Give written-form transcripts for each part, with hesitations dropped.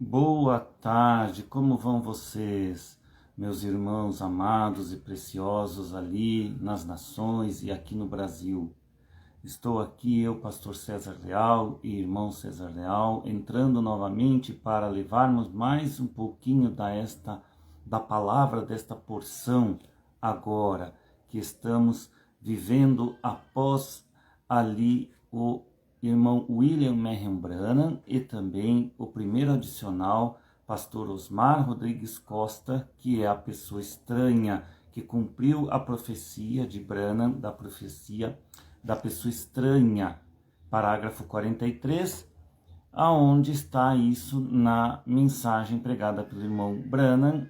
Boa tarde, como vão vocês, meus irmãos amados e preciosos ali nas nações e aqui no Brasil? Estou aqui, eu, pastor César Leal e irmão César Leal, entrando novamente para levarmos mais um pouquinho da palavra desta porção agora que estamos vivendo após ali o irmão William Marion Branham e também o primeiro adicional, pastor Osmar Rodrigues Costa, que é a pessoa estranha que cumpriu a profecia de Branham, da profecia da pessoa estranha, parágrafo 43, aonde está isso na mensagem pregada pelo irmão Branham,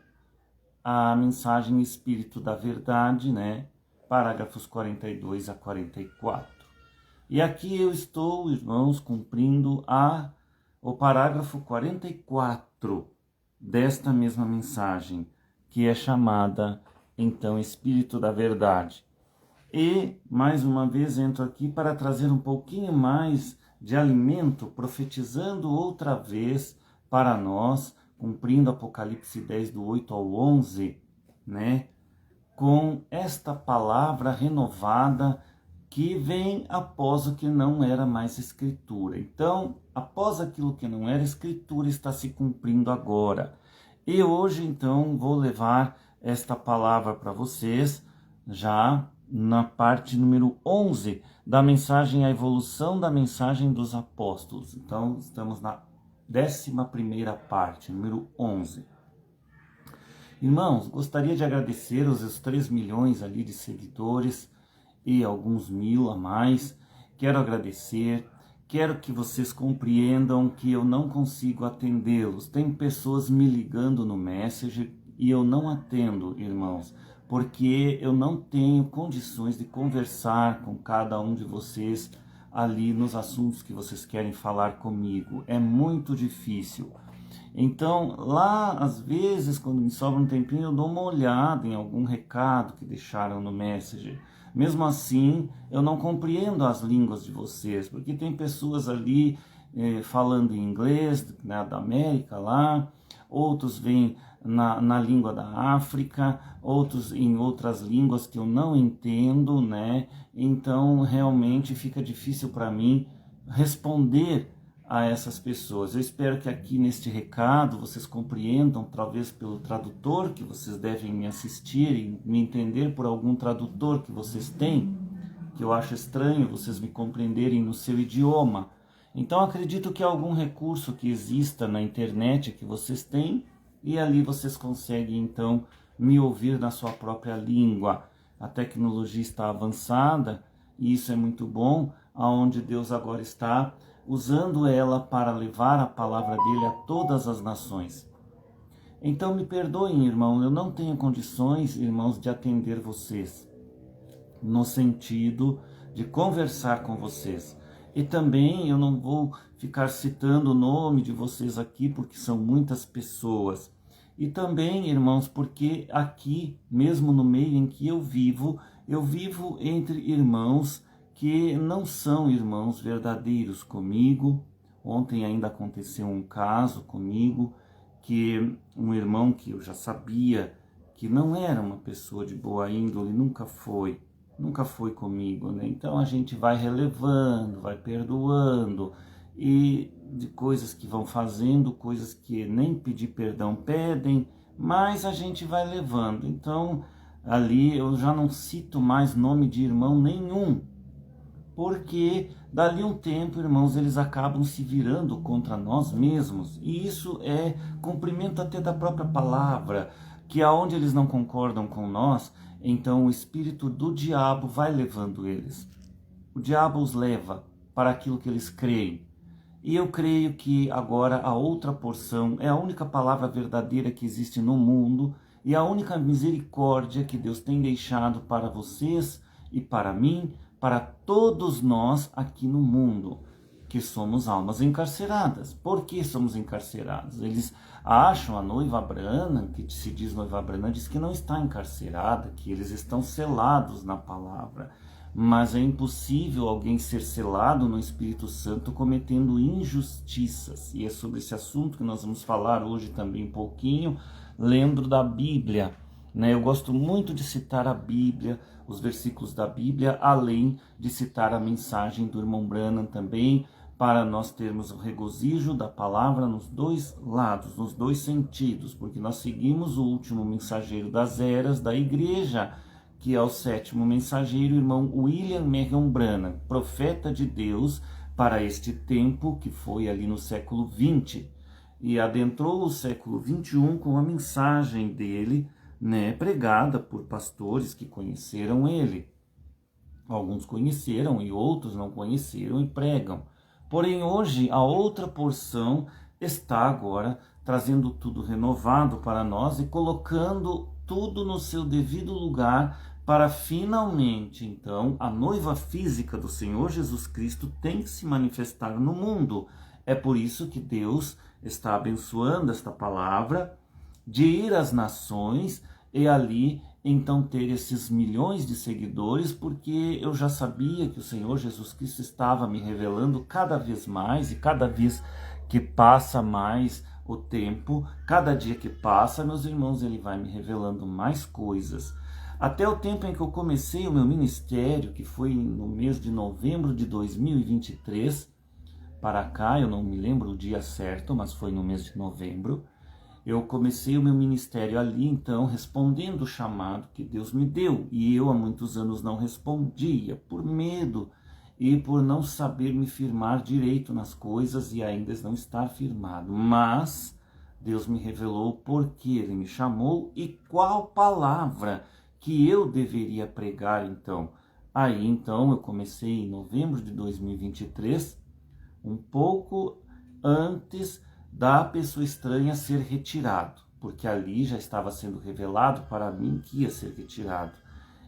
a mensagem Espírito da Verdade, né? Parágrafos 42 a 44. E aqui eu estou, irmãos, cumprindo o parágrafo 44 desta mesma mensagem, que é chamada, então, Espírito da Verdade. E, mais uma vez, entro aqui para trazer um pouquinho mais de alimento, profetizando outra vez para nós, cumprindo Apocalipse 10, do 8 ao 11, né? Com esta palavra renovada que vem após o que não era mais escritura. Então, após aquilo que não era escritura, está se cumprindo agora. E hoje, então, vou levar esta palavra para vocês, já na parte número 11 da mensagem, a evolução da mensagem dos apóstolos. Então, estamos na 11ª parte, número 11. Irmãos, gostaria de agradecer os 3 milhões ali de seguidores e alguns mil a mais. Quero agradecer, quero que vocês compreendam que eu não consigo atendê-los. Tem pessoas me ligando no Messenger e eu não atendo, irmãos, porque eu não tenho condições de conversar com cada um de vocês ali nos assuntos que vocês querem falar comigo. É muito difícil. Então, lá, às vezes, quando me sobra um tempinho, eu dou uma olhada em algum recado que deixaram no Messenger. Mesmo assim, eu não compreendo as línguas de vocês, porque tem pessoas ali falando em inglês, né, da América lá, outros vêm na língua da África, outros em outras línguas que eu não entendo, né? Então, realmente fica difícil para mim responder a essas pessoas. Eu espero que aqui neste recado vocês compreendam, talvez pelo tradutor que vocês devem me assistir e me entender por algum tradutor que vocês têm, que eu acho estranho vocês me compreenderem no seu idioma. Então acredito que há algum recurso que exista na internet que vocês têm e ali vocês conseguem então me ouvir na sua própria língua. A tecnologia está avançada e isso é muito bom, aonde Deus agora está usando ela para levar a palavra dele a todas as nações. Então me perdoem, irmão, eu não tenho condições, irmãos, de atender vocês, no sentido de conversar com vocês. E também eu não vou ficar citando o nome de vocês aqui, porque são muitas pessoas. E também, irmãos, porque aqui, mesmo no meio em que eu vivo entre irmãos que não são irmãos verdadeiros comigo. Ontem ainda aconteceu um caso comigo, que um irmão que eu já sabia que não era uma pessoa de boa índole, nunca foi comigo, né? Então a gente vai relevando, vai perdoando, e de coisas que vão fazendo, coisas que nem pedir perdão pedem, mas a gente vai levando. Então ali eu já não cito mais nome de irmão nenhum, porque dali um tempo, irmãos, eles acabam se virando contra nós mesmos, e isso é cumprimento até da própria palavra, que aonde eles não concordam com nós, então o espírito do diabo vai levando eles. O diabo os leva para aquilo que eles creem. E eu creio que agora a outra porção é a única palavra verdadeira que existe no mundo, e a única misericórdia que Deus tem deixado para vocês e para mim, para todos nós aqui no mundo, que somos almas encarceradas. Por que somos encarcerados? Eles acham, a noiva Branham, que se diz noiva Branham, diz que não está encarcerada, que eles estão selados na palavra. mas é impossível alguém ser selado no Espírito Santo cometendo injustiças. E é sobre esse assunto que nós vamos falar hoje também um pouquinho, lendo da Bíblia. Eu gosto muito de citar a Bíblia, os versículos da Bíblia, além de citar a mensagem do irmão Branham também, para nós termos o regozijo da palavra nos dois lados, nos dois sentidos, porque nós seguimos o último mensageiro das eras da igreja, que é o sétimo mensageiro, o irmão William Marion Branham, profeta de Deus para este tempo, que foi ali no século XX, e adentrou o século XXI com a mensagem dele, pregada por pastores que conheceram ele. Alguns conheceram e outros não conheceram e pregam. Porém, hoje, a outra porção está agora trazendo tudo renovado para nós e colocando tudo no seu devido lugar para finalmente, então, a noiva física do Senhor Jesus Cristo tem que se manifestar no mundo. É por isso que Deus está abençoando esta palavra de ir às nações e ali então ter esses milhões de seguidores, porque eu já sabia que o Senhor Jesus Cristo estava me revelando cada vez mais, e cada vez que passa mais o tempo, cada dia que passa, meus irmãos, ele vai me revelando mais coisas. Até o tempo em que eu comecei o meu ministério, que foi no mês de novembro de 2023, para cá, eu não me lembro o dia certo, mas foi no mês de novembro, eu comecei o meu ministério ali, então, respondendo o chamado que Deus me deu. E eu há muitos anos não respondia, por medo e por não saber me firmar direito nas coisas e ainda não estar firmado. Mas Deus me revelou por que Ele me chamou e qual palavra que eu deveria pregar, então. Aí, então, eu comecei em novembro de 2023, um pouco antes da pessoa estranha ser retirado, porque ali já estava sendo revelado para mim que ia ser retirado.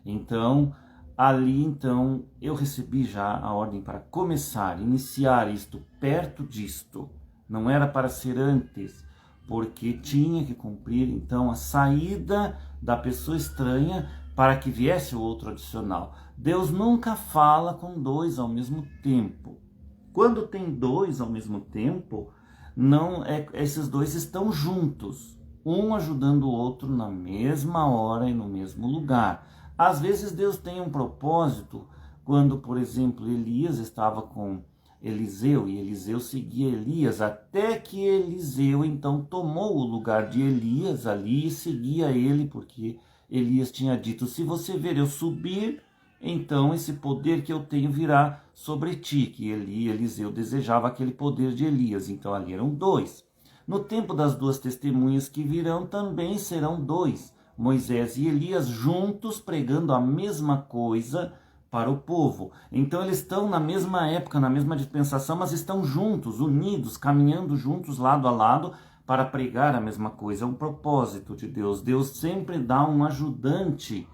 Então, ali então eu recebi já a ordem para começar, iniciar isto perto disto. Não era para ser antes, porque tinha que cumprir então a saída da pessoa estranha para que viesse o outro adicional. Deus nunca fala com dois ao mesmo tempo. Quando tem dois ao mesmo tempo, não é, esses dois estão juntos, um ajudando o outro na mesma hora e no mesmo lugar. Às vezes Deus tem um propósito, quando, por exemplo, Elias estava com Eliseu e Eliseu seguia Elias, até que Eliseu então tomou o lugar de Elias ali e seguia ele, porque Elias tinha dito: se você ver eu subir, então esse poder que eu tenho virá sobre ti, que Eliseu desejava aquele poder de Elias, então ali eram dois. No tempo das duas testemunhas que virão, também serão dois, Moisés e Elias juntos pregando a mesma coisa para o povo. Então eles estão na mesma época, na mesma dispensação, mas estão juntos, unidos, caminhando juntos, lado a lado, para pregar a mesma coisa. É um propósito de Deus. Deus sempre dá um ajudante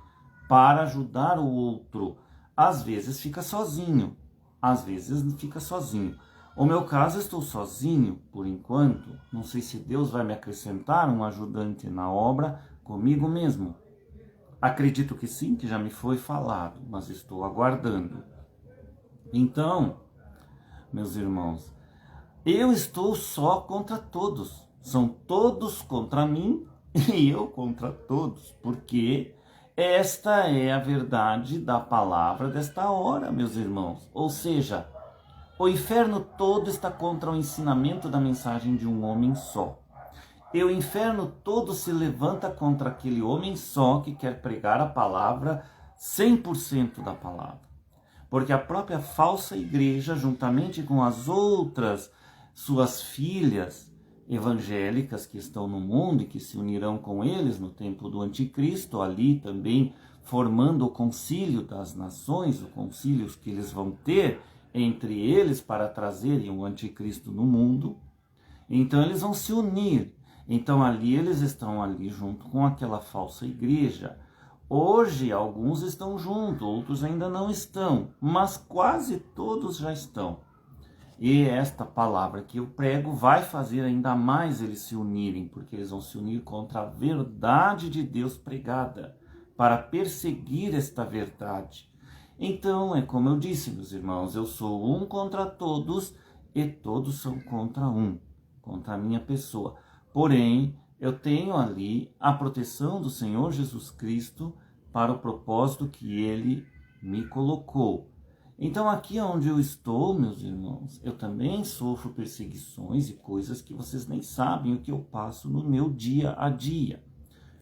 para ajudar o outro. Às vezes fica sozinho, às vezes fica sozinho. O meu caso, estou sozinho por enquanto. Não sei se Deus vai me acrescentar um ajudante na obra comigo mesmo. Acredito que sim, que já me foi falado, mas estou aguardando. Então, meus irmãos, eu estou só contra todos. São todos contra mim e eu contra todos, porque esta é a verdade da palavra desta hora, meus irmãos. Ou seja, o inferno todo está contra o ensinamento da mensagem de um homem só. E o inferno todo se levanta contra aquele homem só que quer pregar a palavra, 100% da palavra. Porque a própria falsa igreja, juntamente com as outras suas filhas evangélicas que estão no mundo e que se unirão com eles no tempo do anticristo, ali também formando o concílio das nações, os concílios que eles vão ter entre eles para trazerem o anticristo no mundo. Então eles vão se unir. Então ali eles estão ali junto com aquela falsa igreja. Hoje alguns estão juntos, outros ainda não estão, mas quase todos já estão. E esta palavra que eu prego vai fazer ainda mais eles se unirem, porque eles vão se unir contra a verdade de Deus pregada, para perseguir esta verdade. Então, é como eu disse, meus irmãos, eu sou um contra todos e todos são contra um, contra a minha pessoa. Porém, eu tenho ali a proteção do Senhor Jesus Cristo para o propósito que Ele me colocou. Então, aqui onde eu estou, meus irmãos, eu também sofro perseguições e coisas que vocês nem sabem o que eu passo no meu dia a dia.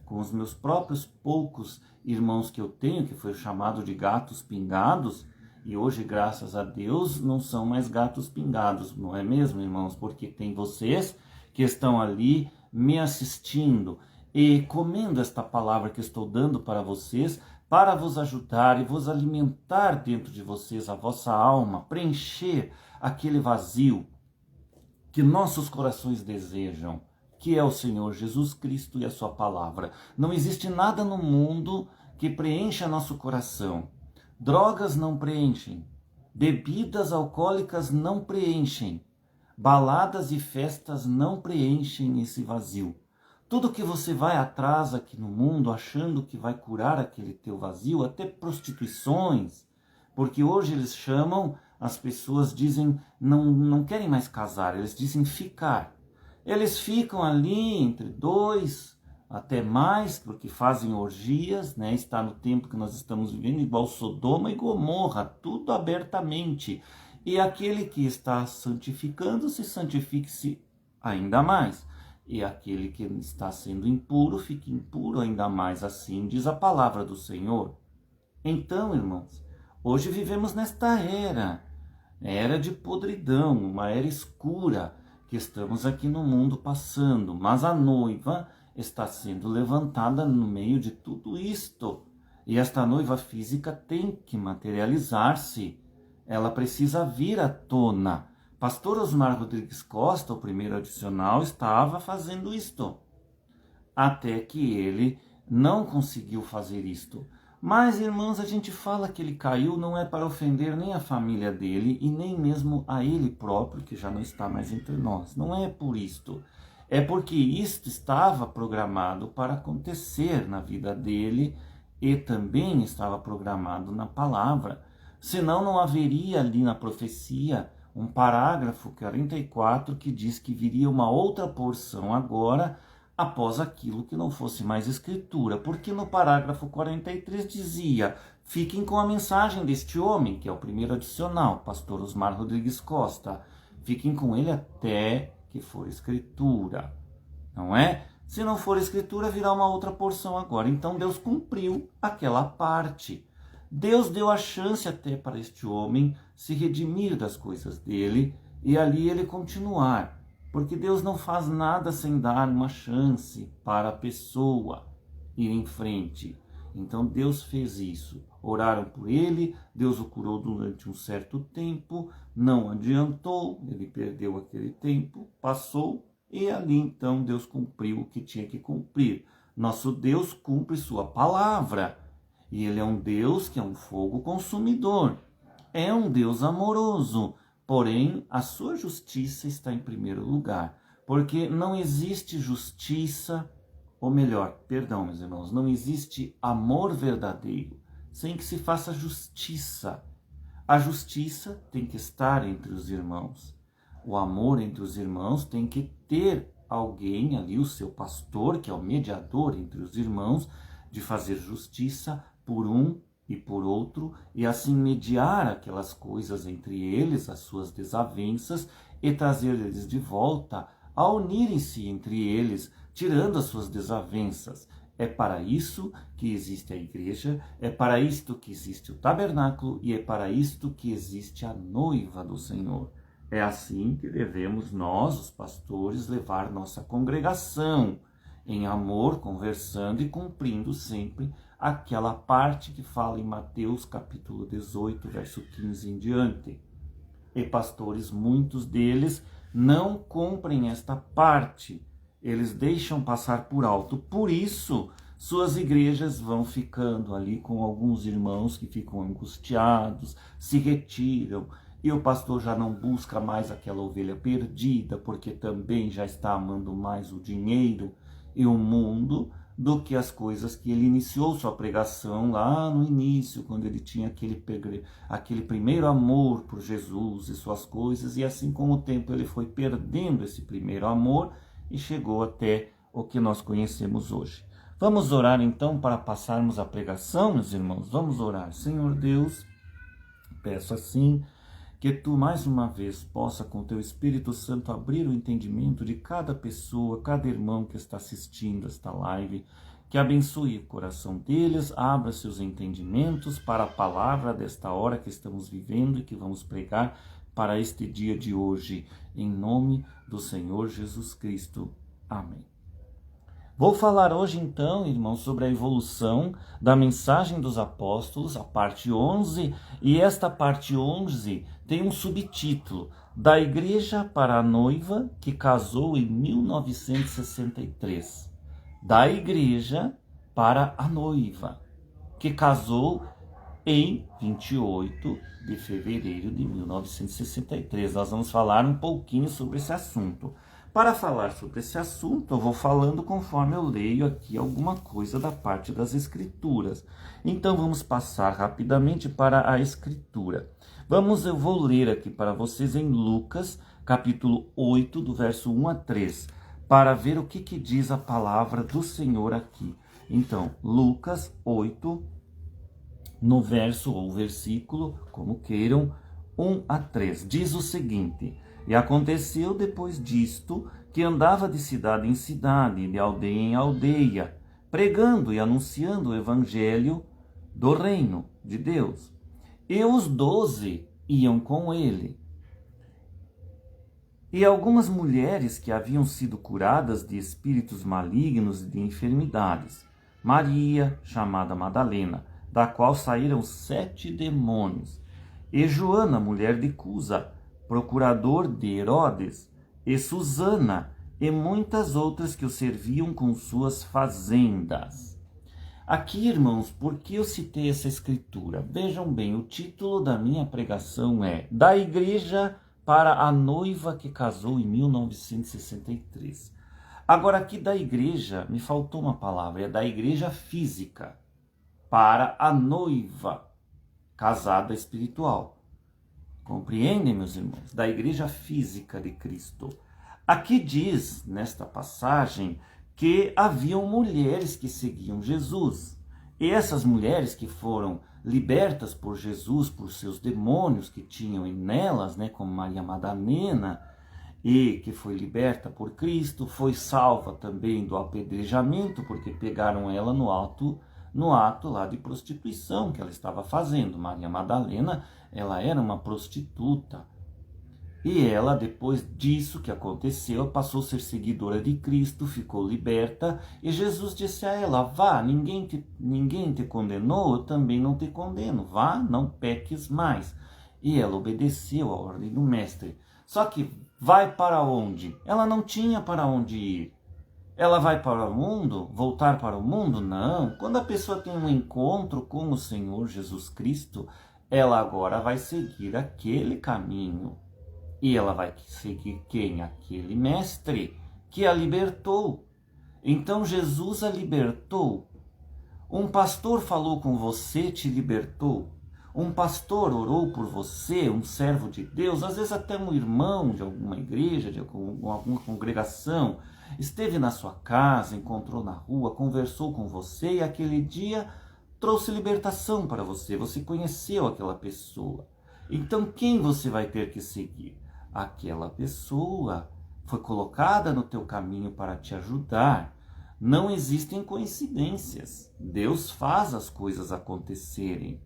Com os meus próprios poucos irmãos que eu tenho, que foi chamado de gatos pingados, e hoje, graças a Deus, não são mais gatos pingados, não é mesmo, irmãos? Porque tem vocês que estão ali me assistindo e comendo esta palavra que estou dando para vocês, para vos ajudar e vos alimentar dentro de vocês a vossa alma, preencher aquele vazio que nossos corações desejam, que é o Senhor Jesus Cristo e a sua palavra. Não existe nada no mundo que preencha nosso coração. Drogas não preenchem, bebidas alcoólicas não preenchem, baladas e festas não preenchem esse vazio. Tudo que você vai atrás aqui no mundo, achando que vai curar aquele teu vazio, até prostituições, porque hoje eles chamam, as pessoas dizem, não querem mais casar, eles dizem ficar. Eles ficam ali entre 2 até mais, porque fazem orgias, né? Está no tempo que nós estamos vivendo, igual Sodoma e Gomorra, tudo abertamente. E aquele que está santificando-se, santifique-se ainda mais. E aquele que está sendo impuro, fique impuro ainda mais, assim diz a palavra do Senhor. Então, irmãos, hoje vivemos nesta era de podridão, uma era escura que estamos aqui no mundo passando, mas a noiva está sendo levantada no meio de tudo isto. E esta noiva física tem que materializar-se, ela precisa vir à tona. Pastor Osmar Rodrigues Costa, o primeiro adicional, estava fazendo isto, até que ele não conseguiu fazer isto. Mas, irmãos, a gente fala que ele caiu não é para ofender nem a família dele e nem mesmo a ele próprio, que já não está mais entre nós. Não é por isto. É porque isto estava programado para acontecer na vida dele e também estava programado na palavra. Senão não haveria ali na profecia um parágrafo 44 que diz que viria uma outra porção agora, após aquilo que não fosse mais escritura, porque no parágrafo 43 dizia, fiquem com a mensagem deste homem, que é o primeiro adicional, pastor Osmar Rodrigues Costa, fiquem com ele até que for escritura, não é? Se não for escritura, virá uma outra porção agora. Então Deus cumpriu aquela parte. Deus deu a chance até para este homem se redimir das coisas dele e ali ele continuar. Porque Deus não faz nada sem dar uma chance para a pessoa ir em frente. Então Deus fez isso. Oraram por ele, Deus o curou durante um certo tempo, não adiantou, ele perdeu aquele tempo, passou e ali então Deus cumpriu o que tinha que cumprir. Nosso Deus cumpre sua palavra. E ele é um Deus que é um fogo consumidor. É um Deus amoroso. Porém, a sua justiça está em primeiro lugar. Porque não existe justiça, ou melhor, perdão, meus irmãos, não existe amor verdadeiro sem que se faça justiça. A justiça tem que estar entre os irmãos. O amor entre os irmãos tem que ter alguém ali, o seu pastor, que é o mediador entre os irmãos, de fazer justiça por um e por outro, e assim mediar aquelas coisas entre eles, as suas desavenças, e trazer eles de volta a unirem-se entre eles, tirando as suas desavenças. É para isso que existe a igreja, é para isto que existe o tabernáculo, e é para isto que existe a noiva do Senhor. É assim que devemos nós, os pastores, levar nossa congregação, em amor, conversando e cumprindo sempre aquela parte que fala em Mateus capítulo 18, verso 15 em diante. E pastores, muitos deles, não cumprem esta parte. Eles deixam passar por alto. Por isso, suas igrejas vão ficando ali com alguns irmãos que ficam angustiados, se retiram, e o pastor já não busca mais aquela ovelha perdida, porque também já está amando mais o dinheiro e o mundo, do que as coisas que ele iniciou sua pregação lá no início, quando ele tinha aquele primeiro amor por Jesus e suas coisas, e assim com o tempo ele foi perdendo esse primeiro amor e chegou até o que nós conhecemos hoje. Vamos orar então para passarmos a pregação, meus irmãos? Vamos orar. Senhor Deus, peço assim que tu mais uma vez possa com teu Espírito Santo abrir o entendimento de cada pessoa, cada irmão que está assistindo esta live, que abençoe o coração deles, abra seus entendimentos para a palavra desta hora que estamos vivendo e que vamos pregar para este dia de hoje, em nome do Senhor Jesus Cristo. Amém. Vou falar hoje então, irmãos, sobre a evolução da mensagem dos apóstolos, a parte 11, e esta parte 11 tem um subtítulo, da igreja para a noiva que casou em 1963. Da igreja para a noiva que casou em 28 de fevereiro de 1963. Nós vamos falar um pouquinho sobre esse assunto. Para falar sobre esse assunto, eu vou falando conforme eu leio aqui alguma coisa da parte das Escrituras. Então vamos passar rapidamente para a Escritura. Eu vou ler aqui para vocês em Lucas, capítulo 8, do verso 1 a 3, para ver o que diz a palavra do Senhor aqui. Então, Lucas 8, no verso ou versículo, como queiram, 1 a 3, diz o seguinte: E aconteceu depois disto, que andava de cidade em cidade, de aldeia em aldeia, pregando e anunciando o evangelho do reino de Deus. E os 12 iam com ele. E algumas mulheres que haviam sido curadas de espíritos malignos e de enfermidades. Maria, chamada Madalena, da qual saíram 7 demônios. E Joana, mulher de Cusa, procurador de Herodes, e Susana, e muitas outras que o serviam com suas fazendas. Aqui, irmãos, por que eu citei essa escritura? Vejam bem, o título da minha pregação é Da Igreja para a Noiva que Casou em 1963. Agora, aqui da igreja, me faltou uma palavra, é da igreja física, para a noiva casada espiritual. Compreendem, meus irmãos? Da igreja física de Cristo. Aqui diz, nesta passagem, que haviam mulheres que seguiam Jesus. E essas mulheres que foram libertas por Jesus, por seus demônios que tinham nelas, como Maria Madalena, e que foi liberta por Cristo, foi salva também do apedrejamento, porque pegaram ela no ato lá de prostituição que ela estava fazendo. Maria Madalena, ela era uma prostituta. E ela, depois disso que aconteceu, passou a ser seguidora de Cristo, ficou liberta, e Jesus disse a ela: vá, ninguém te condenou, eu também não te condeno, vá, não peques mais. E ela obedeceu a ordem do mestre. Só que vai para onde? Ela não tinha para onde ir. Ela vai para o mundo? Voltar para o mundo? Não. Quando a pessoa tem um encontro com o Senhor Jesus Cristo, ela agora vai seguir aquele caminho. E ela vai seguir quem? Aquele mestre que a libertou. Então Jesus a libertou. Um pastor falou com você, te libertou. Um pastor orou por você, um servo de Deus, às vezes até um irmão de alguma igreja, de alguma congregação, esteve na sua casa, encontrou na rua, conversou com você e aquele dia trouxe libertação para você. Você conheceu aquela pessoa. Então quem você vai ter que seguir? Aquela pessoa foi colocada no teu caminho para te ajudar. Não existem coincidências. Deus faz as coisas acontecerem.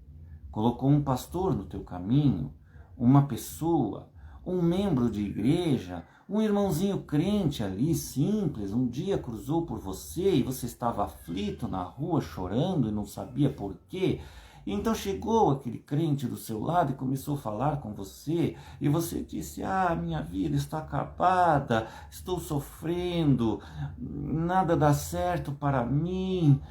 Colocou um pastor no teu caminho, uma pessoa, um membro de igreja, um irmãozinho crente ali, simples, um dia cruzou por você e você estava aflito na rua, chorando e não sabia por quê. Então chegou aquele crente do seu lado e começou a falar com você, e você disse: minha vida está acabada, estou sofrendo, nada dá certo para mim,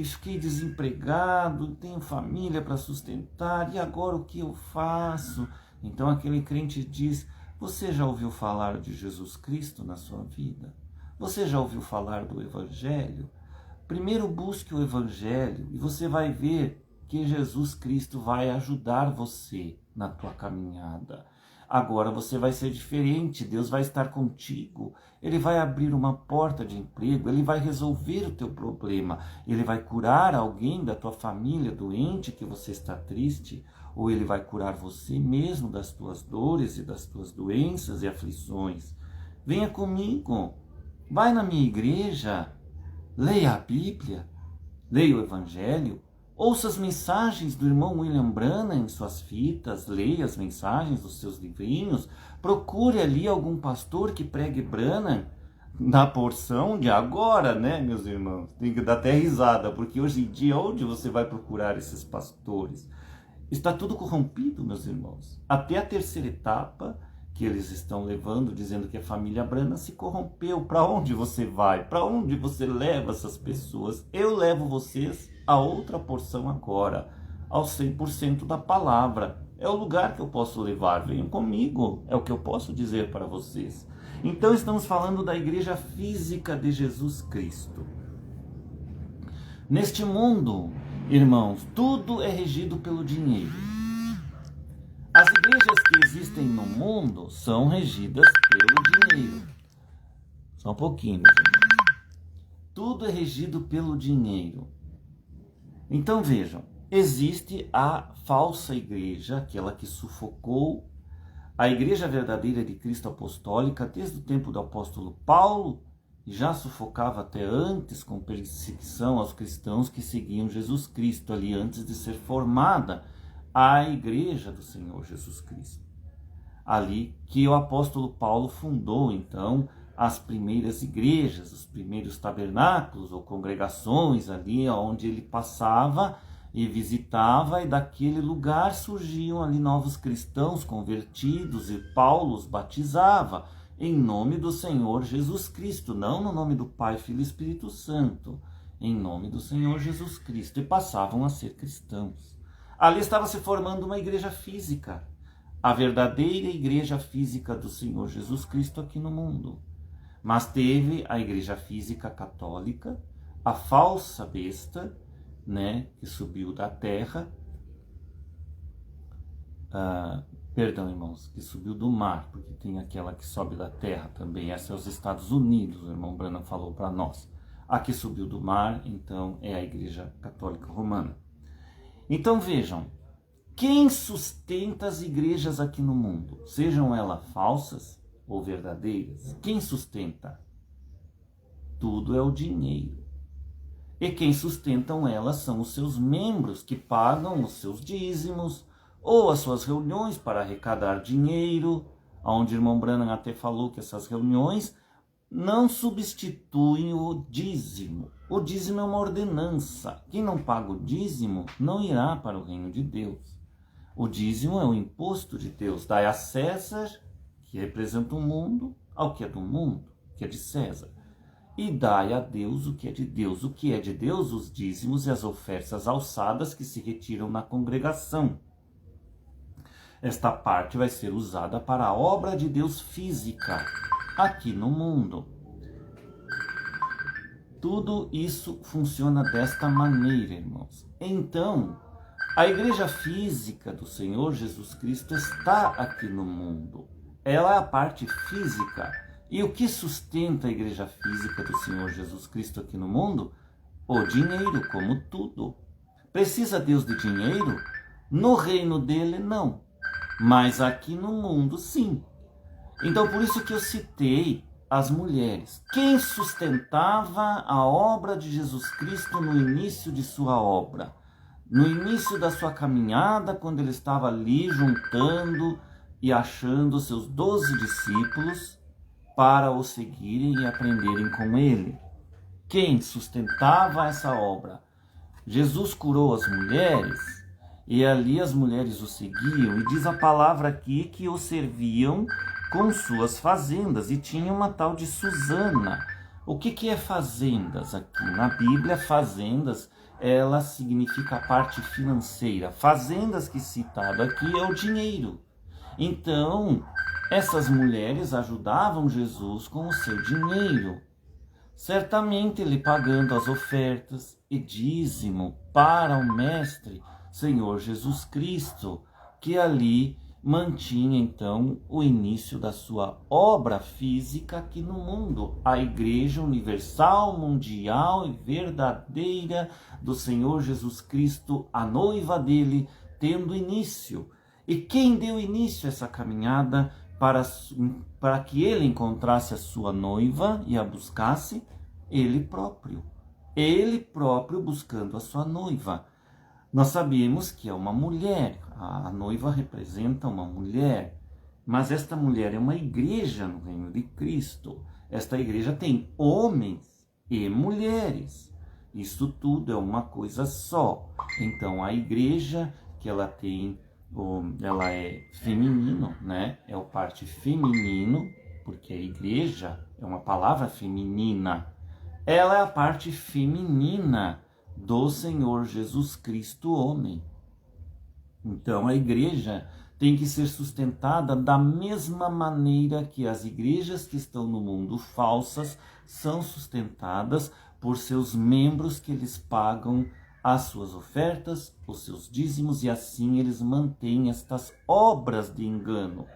fiquei desempregado, tenho família para sustentar, e agora o que eu faço? Então aquele crente diz: você já ouviu falar de Jesus Cristo na sua vida? Você já ouviu falar do Evangelho? Primeiro busque o Evangelho e você vai ver que Jesus Cristo vai ajudar você na tua caminhada. Agora você vai ser diferente, Deus vai estar contigo, Ele vai abrir uma porta de emprego, Ele vai resolver o teu problema, Ele vai curar alguém da tua família doente que você está triste, ou Ele vai curar você mesmo das tuas dores e das tuas doenças e aflições. Venha comigo, vai na minha igreja, leia a Bíblia, leia o Evangelho, ouça as mensagens do irmão William Branham em suas fitas, leia as mensagens dos seus livrinhos, procure ali algum pastor que pregue Branham na porção de agora, né, meus irmãos? Tem que dar até risada, porque hoje em dia, onde você vai procurar esses pastores? Está tudo corrompido, meus irmãos. Até a terceira etapa que eles estão levando, dizendo que a família Branham se corrompeu. Para onde você vai? Para onde você leva essas pessoas? Eu levo vocês a outra porção agora, ao 100% da palavra. É o lugar que eu posso levar. Venham comigo, é o que eu posso dizer para vocês. Então estamos falando da igreja física de Jesus Cristo. Neste mundo, irmãos, tudo é regido pelo dinheiro. As igrejas que existem no mundo são regidas pelo dinheiro. Só um pouquinho, meus irmãos. Tudo é regido pelo dinheiro. Então vejam, existe a falsa igreja, aquela que sufocou a igreja verdadeira de Cristo apostólica desde o tempo do apóstolo Paulo, e já sufocava até antes com perseguição aos cristãos que seguiam Jesus Cristo ali antes de ser formada a igreja do Senhor Jesus Cristo. Ali que o apóstolo Paulo fundou, então, as primeiras igrejas, os primeiros tabernáculos ou congregações ali onde ele passava e visitava, e daquele lugar surgiam ali novos cristãos convertidos e Paulo os batizava em nome do Senhor Jesus Cristo, não no nome do Pai, Filho e Espírito Santo, em nome do Senhor Jesus Cristo, e passavam a ser cristãos. Ali estava se formando uma igreja física, a verdadeira igreja física do Senhor Jesus Cristo aqui no mundo. Mas teve a igreja física católica, a falsa besta, né, que subiu da terra, perdão, irmãos, que subiu do mar, porque tem aquela que sobe da terra também, essa é os Estados Unidos, o irmão Branham falou para nós. A que subiu do mar, então, é a igreja católica romana. Então vejam, quem sustenta as igrejas aqui no mundo, sejam elas falsas ou verdadeiras, quem sustenta? Tudo é o dinheiro. E quem sustentam elas são os seus membros, que pagam os seus dízimos, ou as suas reuniões para arrecadar dinheiro, onde o irmão Branham até falou que essas reuniões não substituem o dízimo. O dízimo é uma ordenança. Quem não paga o dízimo não irá para o reino de Deus. O dízimo é o imposto de Deus. Dai a César, que representa o mundo, ao que é do mundo, que é de César. E dai a Deus o que é de Deus. O que é de Deus, os dízimos e as ofertas alçadas que se retiram na congregação. Esta parte vai ser usada para a obra de Deus física, aqui no mundo. Tudo isso funciona desta maneira, irmãos. Então, a igreja física do Senhor Jesus Cristo está aqui no mundo. Ela é a parte física. E o que sustenta a igreja física do Senhor Jesus Cristo aqui no mundo? O dinheiro, como tudo. Precisa Deus de dinheiro? No reino dele, não. Mas aqui no mundo, sim. Então, por isso que eu citei as mulheres. Quem sustentava a obra de Jesus Cristo no início de sua obra? No início da sua caminhada, quando ele estava ali juntando e achando seus 12 discípulos para o seguirem e aprenderem com ele. Quem sustentava essa obra? Jesus curou as mulheres e ali as mulheres o seguiam. E diz a palavra aqui que o serviam com suas fazendas. E tinha uma tal de Susana. O que é fazendas aqui? Na Bíblia, fazendas, ela significa a parte financeira. Fazendas que citado aqui é o dinheiro. Então, essas mulheres ajudavam Jesus com o seu dinheiro. certamente ele pagando as ofertas e dízimo para o Mestre Senhor Jesus Cristo, que ali mantinha então o início da sua obra física aqui no mundo, a Igreja Universal, Mundial e Verdadeira do Senhor Jesus Cristo, a noiva dele, tendo início. E quem deu início a essa caminhada para que ele encontrasse a sua noiva e a buscasse? Ele próprio. Ele próprio buscando a sua noiva. Nós sabemos que é uma mulher, a noiva representa uma mulher, mas esta mulher é uma igreja no reino de Cristo. Esta igreja tem homens e mulheres. Isso tudo é uma coisa só. Então a igreja que ela tem, ela é feminino, né? É o parte feminino, porque a igreja é uma palavra feminina. Ela é a parte feminina do Senhor Jesus Cristo, homem. Então a igreja tem que ser sustentada da mesma maneira que as igrejas que estão no mundo falsas são sustentadas por seus membros, que eles pagam as suas ofertas, os seus dízimos, e assim eles mantêm estas obras de engano.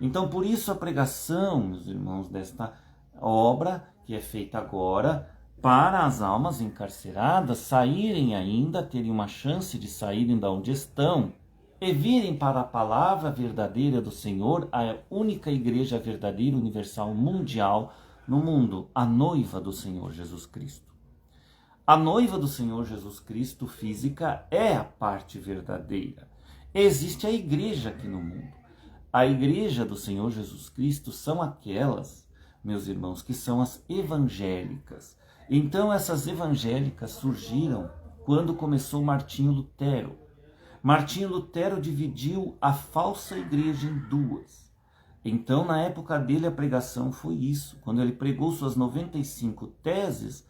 Então por isso a pregação, meus irmãos, desta obra que é feita agora, para as almas encarceradas saírem ainda, terem uma chance de saírem da onde estão e virem para a palavra verdadeira do Senhor, a única igreja verdadeira, universal, mundial no mundo, a noiva do Senhor Jesus Cristo. A noiva do Senhor Jesus Cristo física é a parte verdadeira. Existe a igreja aqui no mundo. A igreja do Senhor Jesus Cristo são aquelas, meus irmãos, que são as evangélicas. Então essas evangélicas surgiram quando começou Martinho Lutero. Martinho Lutero dividiu a falsa igreja em duas. Então na época dele a pregação foi isso. Quando ele pregou suas 95 teses,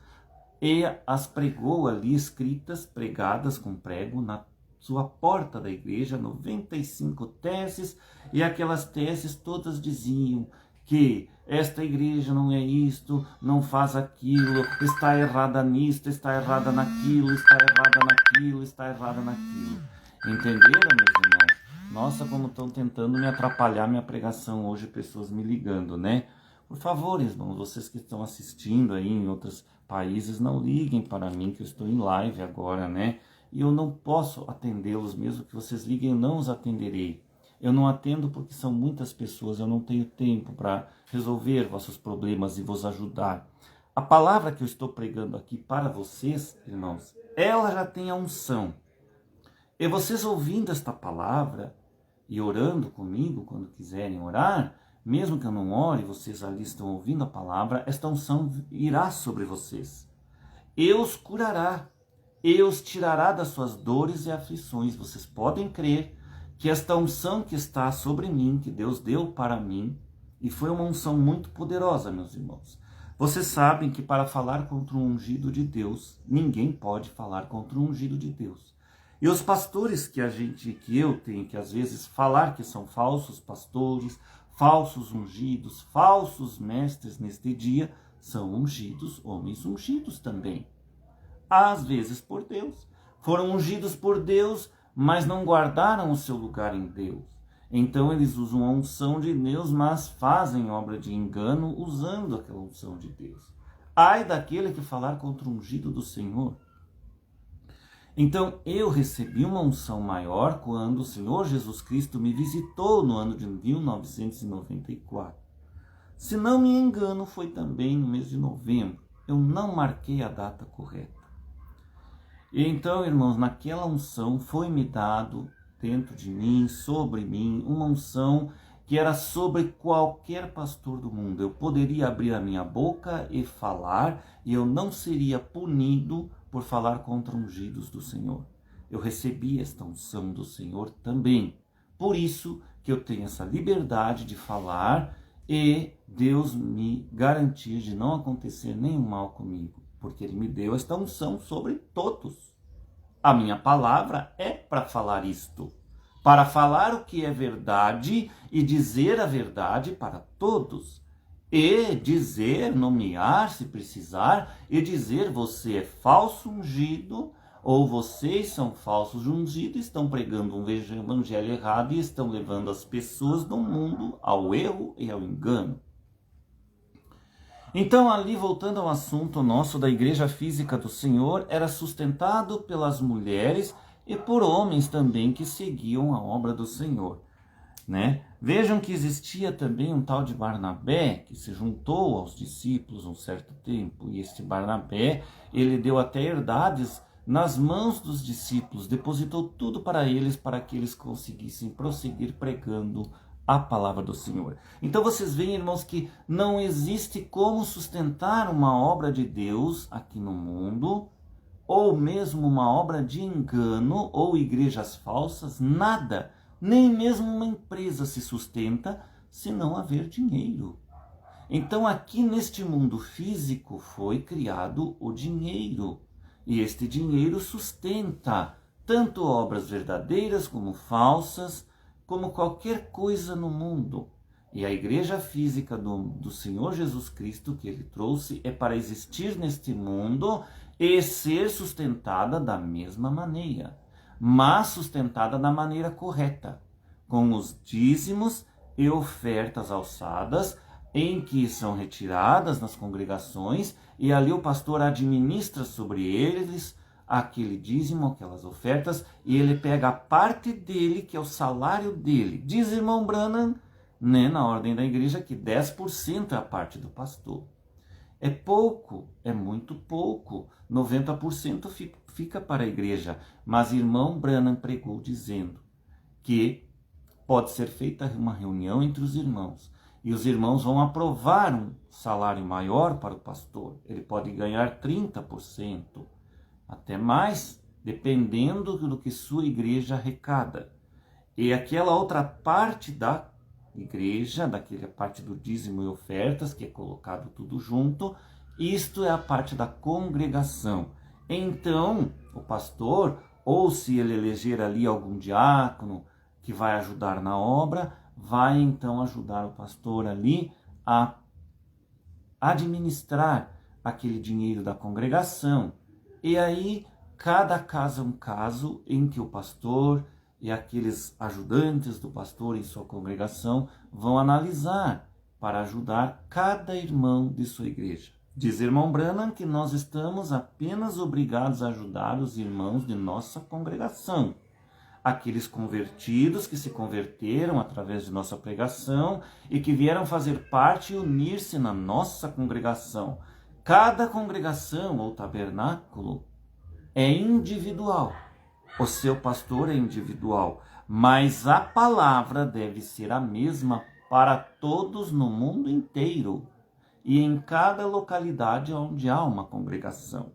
e as pregou ali escritas, pregadas com prego na sua porta da igreja, 95 teses, e aquelas teses todas diziam que esta igreja não é isto, não faz aquilo, está errada nisto, está errada naquilo, está errada naquilo, está errada naquilo. Entenderam, meus irmãos? Nossa, como estão tentando me atrapalhar minha pregação hoje, pessoas me ligando, né? Por favor, irmãos, vocês que estão assistindo aí em outros países, não liguem para mim, que eu estou em live agora, né? E eu não posso atendê-los, mesmo que vocês liguem, eu não os atenderei. Eu não atendo porque são muitas pessoas, eu não tenho tempo para resolver vossos problemas e vos ajudar. A palavra que eu estou pregando aqui para vocês, irmãos, ela já tem a unção. E vocês ouvindo esta palavra e orando comigo quando quiserem orar, mesmo que eu não ore, vocês ali estão ouvindo a palavra, esta unção irá sobre vocês. E os curará, e os tirará das suas dores e aflições. Vocês podem crer que esta unção que está sobre mim, que Deus deu para mim, e foi uma unção muito poderosa, meus irmãos. Vocês sabem que para falar contra o ungido de Deus, ninguém pode falar contra o ungido de Deus. E os pastores que eu tenho que às vezes falar que são falsos pastores, falsos ungidos, falsos mestres neste dia, são ungidos, homens ungidos também. Às vezes por Deus. Foram ungidos por Deus, mas não guardaram o seu lugar em Deus. Então eles usam a unção de Deus, mas fazem obra de engano usando aquela unção de Deus. Ai daquele que falar contra o ungido do Senhor. Então eu recebi uma unção maior quando o Senhor Jesus Cristo me visitou no ano de 1994. Se não me engano, foi também no mês de novembro. Eu não marquei a data correta. E então, irmãos, naquela unção foi-me dado dentro de mim, sobre mim, uma unção que era sobre qualquer pastor do mundo. Eu poderia abrir a minha boca e falar, e eu não seria punido por falar contra ungidos do Senhor. Eu recebi esta unção do Senhor também. Por isso que eu tenho essa liberdade de falar e Deus me garantir de não acontecer nenhum mal comigo, porque Ele me deu esta unção sobre todos. A minha palavra é para falar isto, para falar o que é verdade e dizer a verdade para todos. e dizer, nomear se precisar, e dizer: você é falso ungido, ou vocês são falsos ungidos, estão pregando um evangelho errado e estão levando as pessoas do mundo ao erro e ao engano. Então, ali, voltando ao assunto nosso da igreja física do Senhor, era sustentado pelas mulheres e por homens também que seguiam a obra do Senhor, né? Vejam que existia também um tal de Barnabé, que se juntou aos discípulos um certo tempo, e este Barnabé, ele deu até herdades nas mãos dos discípulos, depositou tudo para eles, para que eles conseguissem prosseguir pregando a palavra do Senhor. Então vocês veem, irmãos, que não existe como sustentar uma obra de Deus aqui no mundo, ou mesmo uma obra de engano, ou igrejas falsas, nada, nem mesmo uma empresa se sustenta se não haver dinheiro. Então aqui neste mundo físico foi criado o dinheiro, e este dinheiro sustenta tanto obras verdadeiras como falsas, como qualquer coisa no mundo. E a igreja física do Senhor Jesus Cristo que ele trouxe é para existir neste mundo e ser sustentada da mesma maneira, mas sustentada da maneira correta, com os dízimos e ofertas alçadas, em que são retiradas nas congregações, e ali o pastor administra sobre eles aquele dízimo, aquelas ofertas, e ele pega a parte dele, que é o salário dele. Diz irmão Branham, né, na ordem da igreja, que 10% é a parte do pastor. É pouco, é muito pouco. 90% fica para a igreja. Mas irmão Branham pregou dizendo que pode ser feita uma reunião entre os irmãos, e os irmãos vão aprovar um salário maior para o pastor. Ele pode ganhar 30%, até mais, dependendo do que sua igreja arrecada. E aquela outra parte da igreja, daquela parte do dízimo e ofertas, que é colocado tudo junto, isto é a parte da congregação. Então, o pastor, ou se ele eleger ali algum diácono que vai ajudar na obra, vai então ajudar o pastor ali a administrar aquele dinheiro da congregação. E aí, cada caso é um caso em que o pastor e aqueles ajudantes do pastor em sua congregação vão analisar para ajudar cada irmão de sua igreja. Diz irmão Branham que nós estamos apenas obrigados a ajudar os irmãos de nossa congregação, aqueles convertidos que se converteram através de nossa pregação e que vieram fazer parte e unir-se na nossa congregação. Cada congregação ou tabernáculo é individual. O seu pastor é individual, mas a palavra deve ser a mesma para todos no mundo inteiro e em cada localidade onde há uma congregação.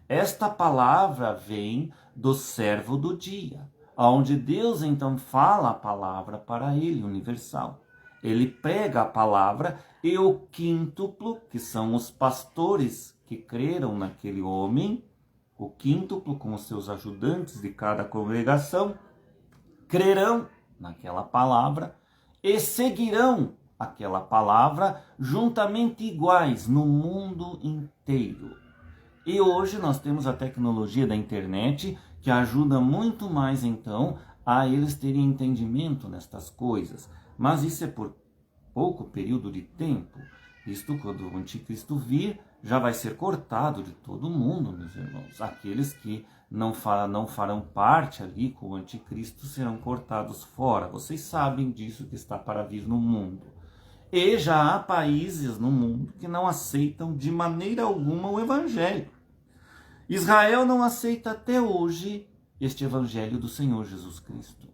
Esta palavra vem do servo do dia, onde Deus então fala a palavra para ele, universal. Ele prega a palavra e o quíntuplo, que são os pastores que creram naquele homem, o quíntuplo com os seus ajudantes de cada congregação, crerão naquela palavra e seguirão aquela palavra juntamente iguais no mundo inteiro. E hoje nós temos a tecnologia da internet que ajuda muito mais então a eles terem entendimento nestas coisas. Mas isso é por pouco período de tempo. Isto, quando o anticristo vir, já vai ser cortado de todo mundo, meus irmãos. Aqueles que não farão parte ali com o anticristo serão cortados fora. Vocês sabem disso que está para vir no mundo. E já há países no mundo que não aceitam de maneira alguma o evangelho. Israel não aceita até hoje este evangelho do Senhor Jesus Cristo,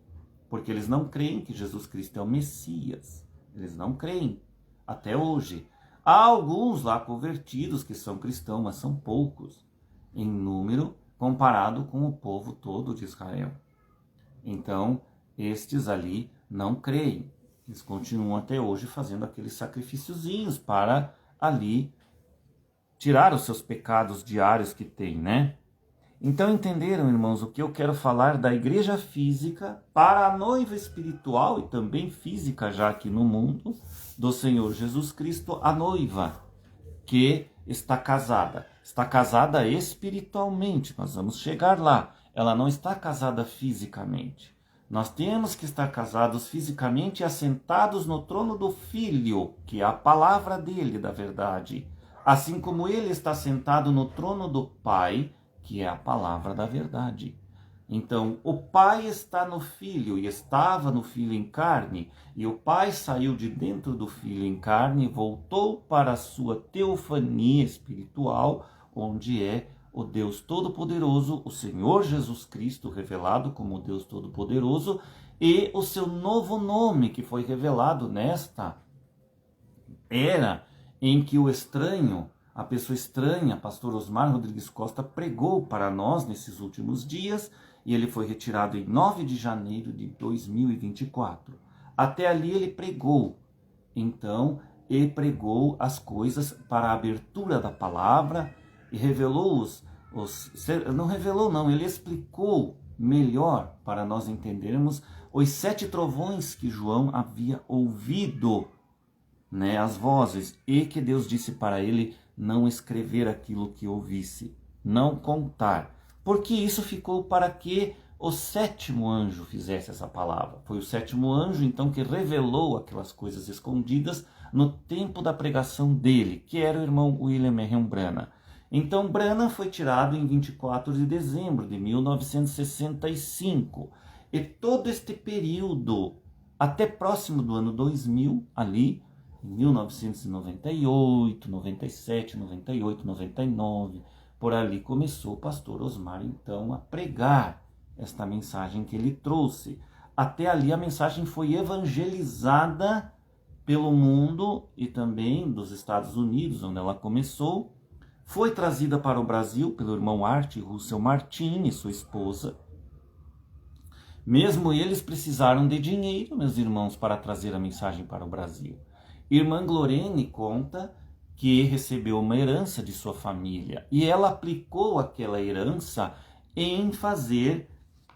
porque eles não creem que Jesus Cristo é o Messias. Eles não creem até hoje. Há alguns lá convertidos que são cristãos, mas são poucos em número comparado com o povo todo de Israel. Então, estes ali não creem. Eles continuam até hoje fazendo aqueles sacrifíciozinhos para ali tirar os seus pecados diários que tem, né? Então entenderam, irmãos, o que eu quero falar da igreja física para a noiva espiritual e também física, já aqui no mundo, do Senhor Jesus Cristo, a noiva, que está casada. Está casada espiritualmente, nós vamos chegar lá. Ela não está casada fisicamente. Nós temos que estar casados fisicamente e assentados no trono do Filho, que é a palavra dele, da verdade. Assim como ele está sentado no trono do Pai, que é a palavra da verdade. Então, o Pai está no Filho e estava no Filho em carne, e o Pai saiu de dentro do Filho em carne e voltou para a sua teofania espiritual, onde é o Deus Todo-Poderoso, o Senhor Jesus Cristo, revelado como Deus Todo-Poderoso, e o seu novo nome, que foi revelado nesta era em que o estranho, a pessoa estranha, pastor Osmar Rodrigues Costa, pregou para nós nesses últimos dias, e ele foi retirado em 9 de janeiro de 2024. Até ali ele pregou. Então, ele pregou as coisas para a abertura da palavra e revelou não revelou não, ele explicou melhor para nós entendermos os 7 trovões que João havia ouvido, né, as vozes, e que Deus disse para ele não escrever aquilo que ouvisse, não contar, porque isso ficou para que o 7º anjo fizesse essa palavra. Foi o 7º anjo, então, que revelou aquelas coisas escondidas no tempo da pregação dele, que era o irmão William Marion Branham. Então, Branham foi tirado em 24 de dezembro de 1965. E todo este período, até próximo do ano 2000, ali, em 1998, 97, 98, 99, por ali começou o pastor Osmar, então, a pregar esta mensagem que ele trouxe. Até ali a mensagem foi evangelizada pelo mundo e também dos Estados Unidos, onde ela começou. Foi trazida para o Brasil pelo irmão Art Russell Martin e sua esposa. Mesmo eles precisaram de dinheiro, meus irmãos, para trazer a mensagem para o Brasil. Irmã Glorene conta que recebeu uma herança de sua família e ela aplicou aquela herança em fazer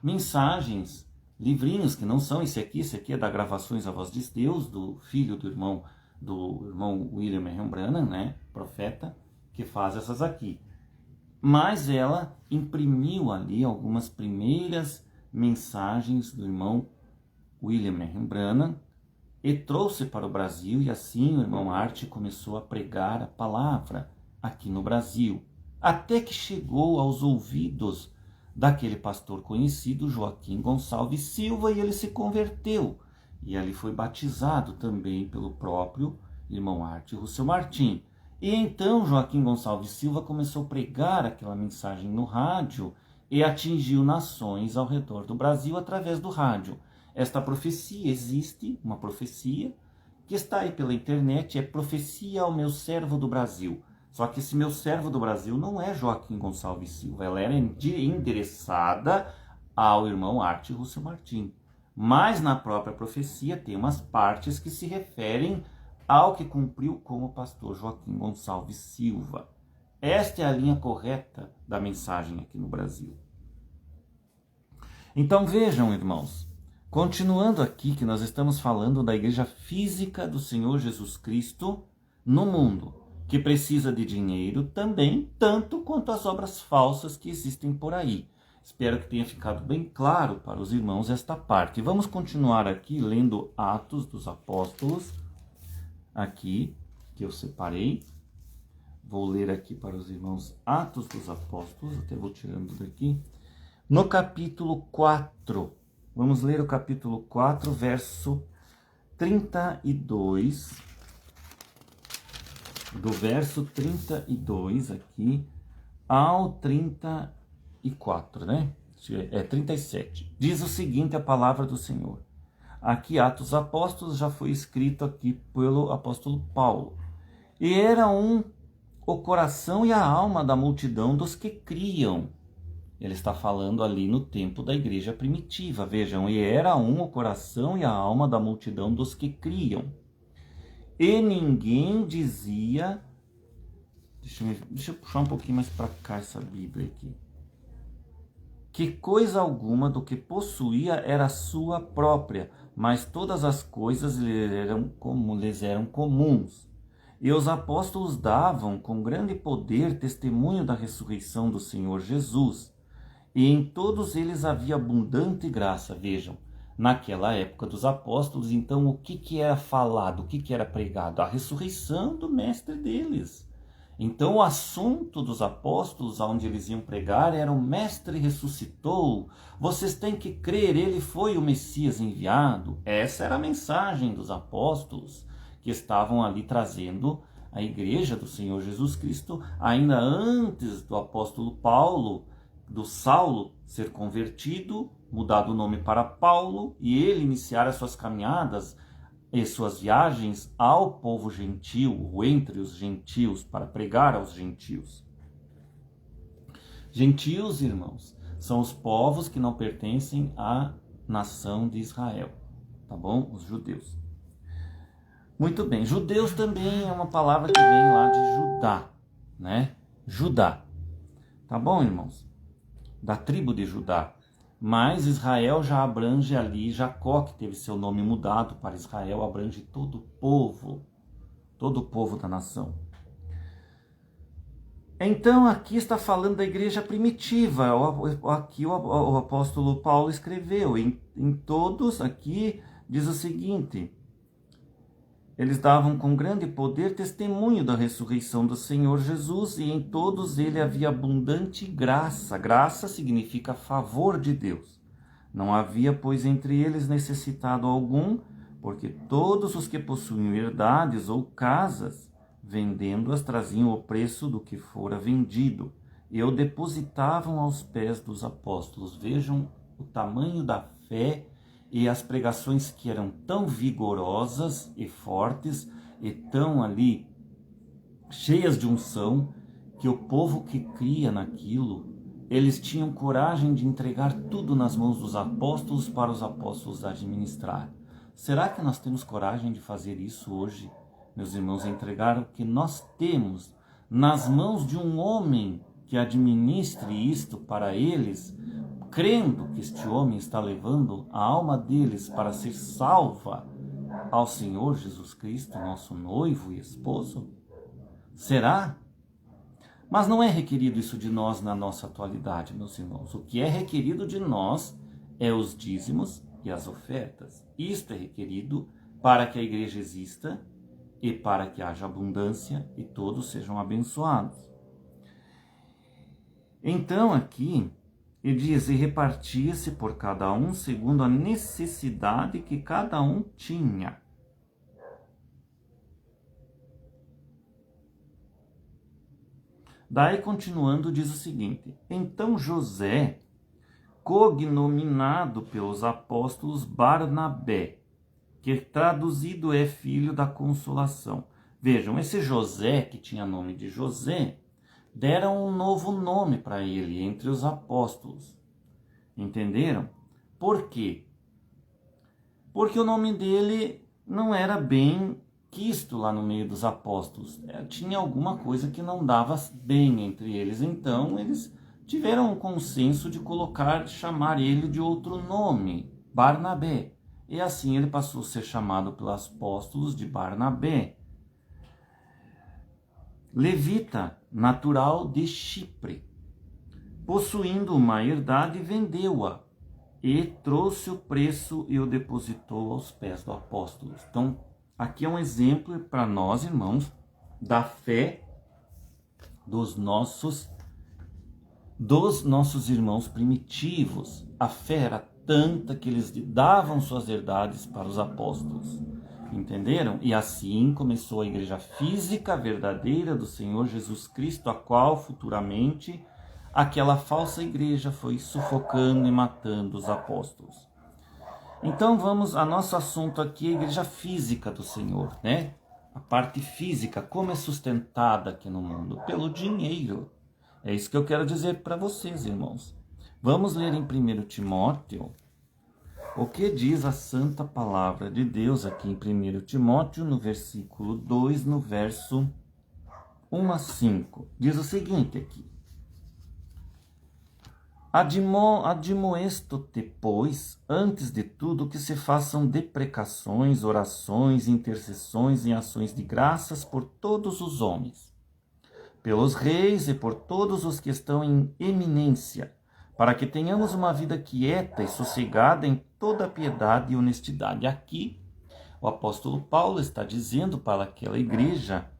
mensagens, livrinhos que não são esse aqui é da Gravações à Voz de Deus, do filho do irmão William Marion Branham, né, profeta, que faz essas aqui. Mas ela imprimiu ali algumas primeiras mensagens do irmão William Marion Branham e trouxe para o Brasil, e assim o irmão Art começou a pregar a palavra aqui no Brasil, até que chegou aos ouvidos daquele pastor conhecido, Joaquim Gonçalves Silva, e ele se converteu. E ali foi batizado também pelo próprio irmão Art Russell Martin. E então Joaquim Gonçalves Silva começou a pregar aquela mensagem no rádio e atingiu nações ao redor do Brasil através do rádio. Esta profecia existe, uma profecia que está aí pela internet, é Profecia ao Meu Servo do Brasil. Só que esse meu servo do Brasil não é Joaquim Gonçalves Silva, ela era endereçada ao irmão Art Russell Martin. Mas na própria profecia tem umas partes que se referem ao que cumpriu com o pastor Joaquim Gonçalves Silva. Esta é a linha correta da mensagem aqui no Brasil. Então vejam, irmãos, continuando aqui que nós estamos falando da igreja física do Senhor Jesus Cristo no mundo, que precisa de dinheiro também, tanto quanto as obras falsas que existem por aí. Espero que tenha ficado bem claro para os irmãos esta parte. Vamos continuar aqui lendo Atos dos Apóstolos, aqui, que eu separei. Vou ler aqui para os irmãos Atos dos Apóstolos, até vou tirando daqui. No capítulo 4, vamos ler o capítulo 4, verso 32, do verso 32 aqui ao 34, né? É 37. Diz o seguinte a palavra do Senhor. Aqui, Atos Apóstolos, já foi escrito aqui pelo apóstolo Paulo. E era o coração e a alma da multidão dos que criam. Ele está falando ali no tempo da igreja primitiva. Vejam, e era o coração e a alma da multidão dos que criam. E ninguém dizia... Deixa eu puxar um pouquinho mais para cá essa Bíblia aqui. que coisa alguma do que possuía era sua própria, mas todas as coisas lhes eram comuns. E os apóstolos davam com grande poder testemunho da ressurreição do Senhor Jesus. E em todos eles havia abundante graça. Vejam, naquela época dos apóstolos, então o que era falado, o que era pregado? A ressurreição do mestre deles. Então o assunto dos apóstolos, onde eles iam pregar, era: o mestre ressuscitou, vocês têm que crer, ele foi o Messias enviado. Essa era a mensagem dos apóstolos, que estavam ali trazendo a igreja do Senhor Jesus Cristo, ainda antes do apóstolo Paulo, do Saulo, ser convertido, mudado o nome para Paulo, e ele iniciar as suas caminhadas e suas viagens ao povo gentil, ou entre os gentios, para pregar aos gentios. Gentios, irmãos, são os povos que não pertencem à nação de Israel, tá bom? Os judeus. Muito bem, judeus também é uma palavra que vem lá de Judá, né? Judá, tá bom, irmãos? Da tribo de Judá. Mas Israel já abrange ali, Jacó, que teve seu nome mudado para Israel, abrange todo o povo da nação. Então aqui está falando da igreja primitiva. Aqui o apóstolo Paulo escreveu, em todos aqui diz o seguinte: eles davam com grande poder testemunho da ressurreição do Senhor Jesus, e em todos ele havia abundante graça. Graça significa favor de Deus. Não havia, pois, entre eles necessitado algum, porque todos os que possuíam herdades ou casas, vendendo-as, traziam o preço do que fora vendido, e o depositavam aos pés dos apóstolos. Vejam o tamanho da fé e as pregações que eram tão vigorosas e fortes e tão ali cheias de unção, que o povo que cria naquilo, eles tinham coragem de entregar tudo nas mãos dos apóstolos para os apóstolos administrar. Será que nós temos coragem de fazer isso hoje, meus irmãos? Entregar o que nós temos nas mãos de um homem que administre isto para eles, crendo que este homem está levando a alma deles para ser salva ao Senhor Jesus Cristo, nosso noivo e esposo? Será? Mas não é requerido isso de nós na nossa atualidade, meus irmãos. O que é requerido de nós é os dízimos e as ofertas. Isto é requerido para que a igreja exista e para que haja abundância e todos sejam abençoados. Então aqui ele diz: e repartia-se por cada um segundo a necessidade que cada um tinha. Daí, continuando, diz o seguinte: então José, cognominado pelos apóstolos Barnabé, que traduzido é filho da consolação. Vejam, esse José, que tinha nome de José, deram um novo nome para ele entre os apóstolos. Entenderam? Por quê? Porque o nome dele não era bem quisto lá no meio dos apóstolos. Tinha alguma coisa que não dava bem entre eles. Então eles tiveram um consenso de chamar ele de outro nome, Barnabé. E assim ele passou a ser chamado pelos apóstolos de Barnabé. Levita, natural de Chipre, possuindo uma herdade, vendeu-a e trouxe o preço e o depositou aos pés do apóstolo. Então, aqui é um exemplo para nós, irmãos, da fé dos nossos irmãos primitivos. A fé era tanta que eles davam suas herdades para os apóstolos. Entenderam? E assim começou a igreja física verdadeira do Senhor Jesus Cristo, a qual futuramente aquela falsa igreja foi sufocando e matando os apóstolos. Então vamos, a nosso assunto aqui é a igreja física do Senhor, né? A parte física, como é sustentada aqui no mundo? Pelo dinheiro. É isso que eu quero dizer para vocês, irmãos. Vamos ler em 1 Timóteo o que diz a santa palavra de Deus aqui em 1 Timóteo, no versículo 2, no verso 1 a 5. Diz o seguinte aqui: Admoesto-te, pois, antes de tudo, que se façam deprecações, orações, intercessões e ações de graças por todos os homens, pelos reis e por todos os que estão em eminência, para que tenhamos uma vida quieta e sossegada em toda piedade e honestidade. Aqui, o apóstolo Paulo está dizendo para aquela igreja,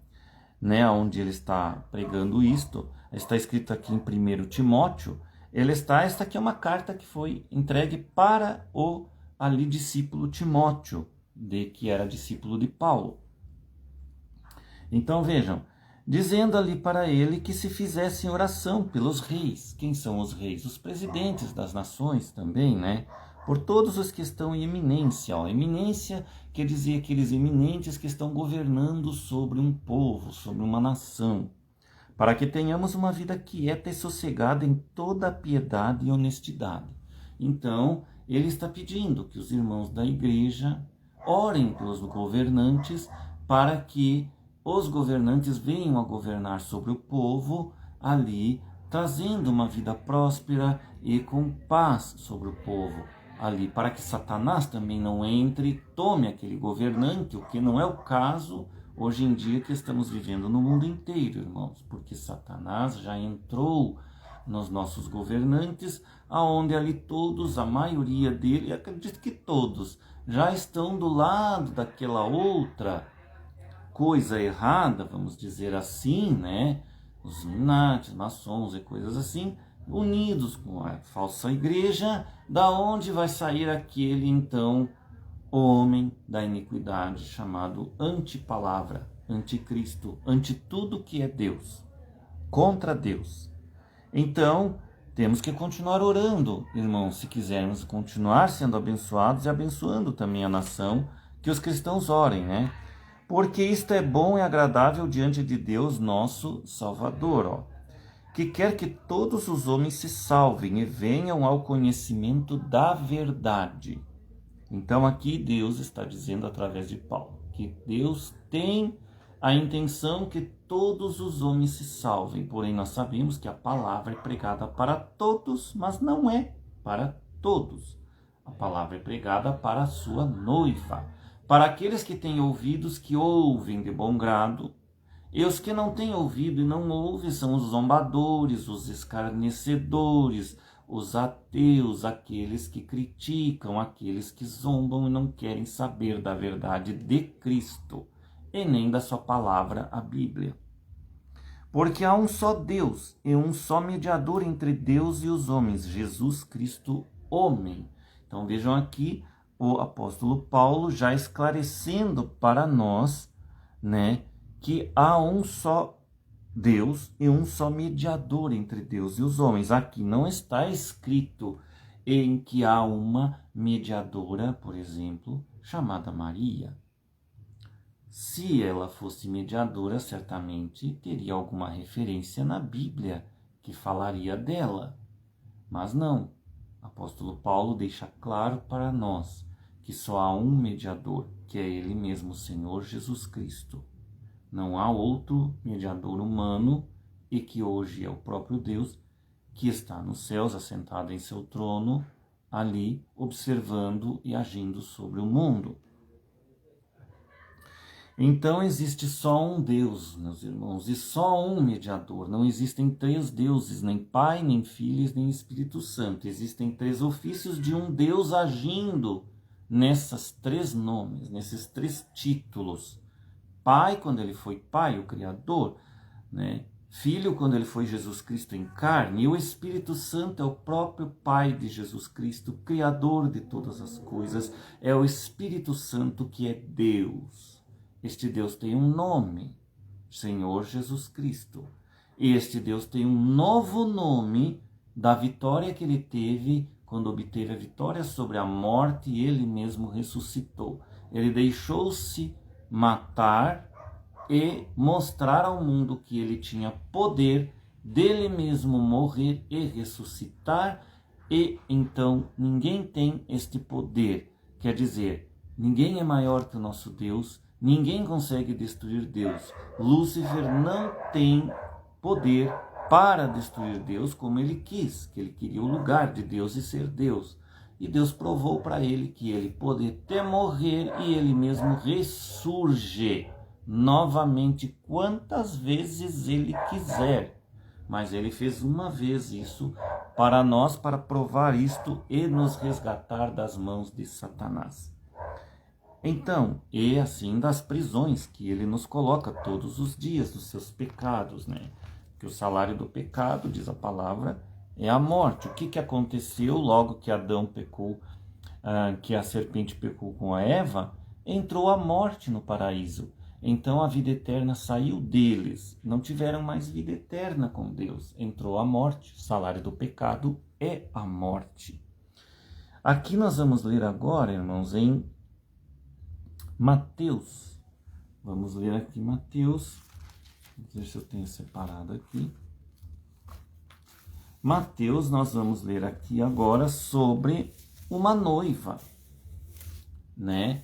onde ele está pregando isto, está escrito aqui em 1 Timóteo, esta aqui é uma carta que foi entregue para o ali discípulo Timóteo, que era discípulo de Paulo. Então vejam, dizendo ali para ele que se fizessem oração pelos reis. Quem são os reis? Os presidentes das nações também, Por todos os que estão em eminência. Eminência quer dizer aqueles eminentes que estão governando sobre um povo, sobre uma nação, para que tenhamos uma vida quieta e sossegada em toda a piedade e honestidade. Então, ele está pedindo que os irmãos da igreja orem pelos governantes, para que os governantes venham a governar sobre o povo ali, trazendo uma vida próspera e com paz sobre o povo ali, para que Satanás também não entre e tome aquele governante, o que não é o caso hoje em dia que estamos vivendo no mundo inteiro, irmãos, porque Satanás já entrou nos nossos governantes, aonde ali todos, a maioria dele, acredito que todos, já estão do lado daquela outra coisa errada, vamos dizer assim, Os Illuminati, maçons e coisas assim, unidos com a falsa igreja, da onde vai sair aquele, então, homem da iniquidade, chamado antipalavra, anticristo, anti tudo que é Deus, contra Deus. Então, temos que continuar orando, irmãos, se quisermos continuar sendo abençoados e abençoando também a nação, que os cristãos orem, Porque isto é bom e agradável diante de Deus, nosso Salvador, que quer que todos os homens se salvem e venham ao conhecimento da verdade. Então aqui Deus está dizendo através de Paulo que Deus tem a intenção que todos os homens se salvem. Porém, nós sabemos que a palavra é pregada para todos, mas não é para todos. A palavra é pregada para a sua noiva, para aqueles que têm ouvidos, que ouvem de bom grado. E os que não têm ouvido e não ouvem são os zombadores, os escarnecedores, os ateus, aqueles que criticam, aqueles que zombam e não querem saber da verdade de Cristo e nem da sua palavra, a Bíblia. Porque há um só Deus e um só mediador entre Deus e os homens, Jesus Cristo, homem. Então vejam aqui o apóstolo Paulo já esclarecendo para nós, que há um só Deus e um só mediador entre Deus e os homens. Aqui não está escrito em que há uma mediadora, por exemplo, chamada Maria. Se ela fosse mediadora, certamente teria alguma referência na Bíblia que falaria dela. Mas não. O apóstolo Paulo deixa claro para nós que só há um mediador, que é ele mesmo, o Senhor Jesus Cristo. Não há outro mediador humano, e que hoje é o próprio Deus, que está nos céus, assentado em seu trono, ali observando e agindo sobre o mundo. Então existe só um Deus, meus irmãos, e só um mediador. Não existem três deuses, nem Pai, nem Filho, nem Espírito Santo. Existem três ofícios de um Deus agindo nessas três nomes, nesses três títulos. Pai, quando ele foi Pai, o Criador, Filho, quando ele foi Jesus Cristo em carne, e o Espírito Santo é o próprio Pai de Jesus Cristo, Criador de todas as coisas. É o Espírito Santo que é Deus. Este Deus tem um nome, Senhor Jesus Cristo. E este Deus tem um novo nome da vitória que ele teve quando obteve a vitória sobre a morte e ele mesmo ressuscitou. Ele deixou-se matar e mostrar ao mundo que ele tinha poder dele mesmo morrer e ressuscitar. E então ninguém tem este poder. Quer dizer, ninguém é maior que o nosso Deus. Ninguém consegue destruir Deus. Lúcifer não tem poder para destruir Deus como ele quis, que ele queria o lugar de Deus e ser Deus. E Deus provou para ele que ele pode até morrer e ele mesmo ressurge novamente quantas vezes ele quiser. Mas ele fez uma vez isso para nós, para provar isto e nos resgatar das mãos de Satanás. Então, e assim das prisões que ele nos coloca todos os dias dos seus pecados, né? Que o salário do pecado, diz a palavra, é a morte. O que aconteceu logo que Adão pecou, que a serpente pecou com a Eva? Entrou a morte no paraíso. Então a vida eterna saiu deles. Não tiveram mais vida eterna com Deus. Entrou a morte. O salário do pecado é a morte. Aqui nós vamos ler agora, irmãos, em Mateus. Vamos ler aqui Mateus. Vamos ver se eu tenho separado aqui. Mateus, nós vamos ler aqui agora sobre uma noiva, né?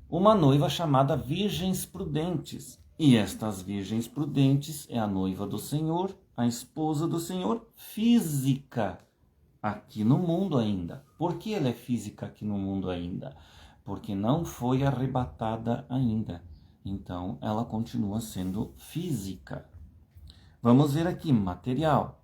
Uma noiva chamada Virgens Prudentes. E estas Virgens Prudentes é a noiva do Senhor, a esposa do Senhor, física aqui no mundo ainda. Por que ela é física aqui no mundo ainda? Porque não foi arrebatada ainda. Então, ela continua sendo física. Vamos ver aqui, material.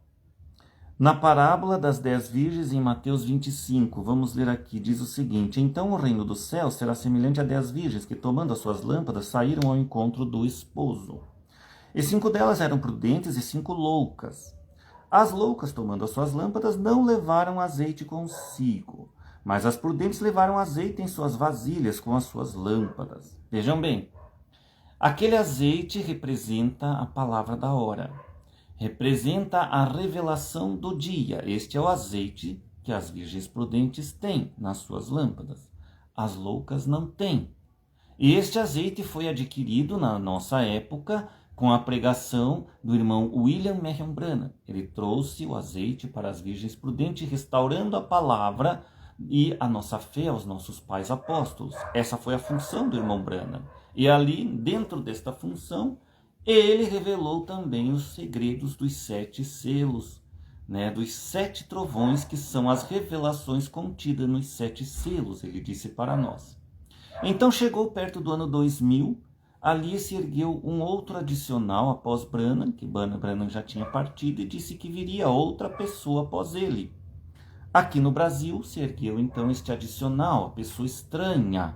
Na parábola das 10 virgens, em Mateus 25, vamos ler aqui, diz o seguinte: Então o reino do céu será semelhante a 10 virgens que, tomando as suas lâmpadas, saíram ao encontro do esposo. E 5 delas eram prudentes e 5 loucas. As loucas, tomando as suas lâmpadas, não levaram azeite consigo, mas as prudentes levaram azeite em suas vasilhas com as suas lâmpadas. Vejam bem, aquele azeite representa a palavra da hora. Representa a revelação do dia. Este é o azeite que as virgens prudentes têm nas suas lâmpadas. As loucas não têm. E este azeite foi adquirido na nossa época com a pregação do irmão William Marion Branham. Ele trouxe o azeite para as virgens prudentes, restaurando a palavra e a nossa fé aos nossos pais apóstolos. Essa foi a função do irmão Branham. E ali, dentro desta função, ele revelou também os segredos dos 7 selos, né, dos 7 trovões, que são as revelações contidas nos 7 selos, ele disse para nós. Então chegou perto do ano 2000, ali se ergueu um outro adicional após Branham, que Branham já tinha partido, e disse que viria outra pessoa após ele. Aqui no Brasil se ergueu então este adicional, a pessoa estranha,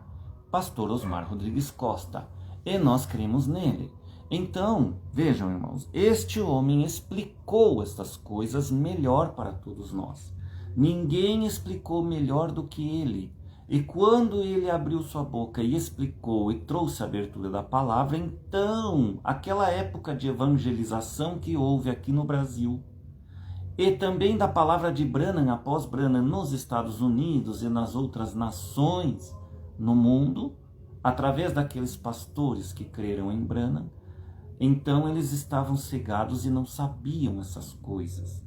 pastor Osmar Rodrigues Costa, e nós cremos nele. Então, vejam, irmãos, este homem explicou estas coisas melhor para todos nós. Ninguém explicou melhor do que ele. E quando ele abriu sua boca e explicou e trouxe a abertura da palavra, então, aquela época de evangelização que houve aqui no Brasil, e também da palavra de Branham após Branham nos Estados Unidos e nas outras nações no mundo, através daqueles pastores que creram em Branham, então eles estavam cegados e não sabiam essas coisas.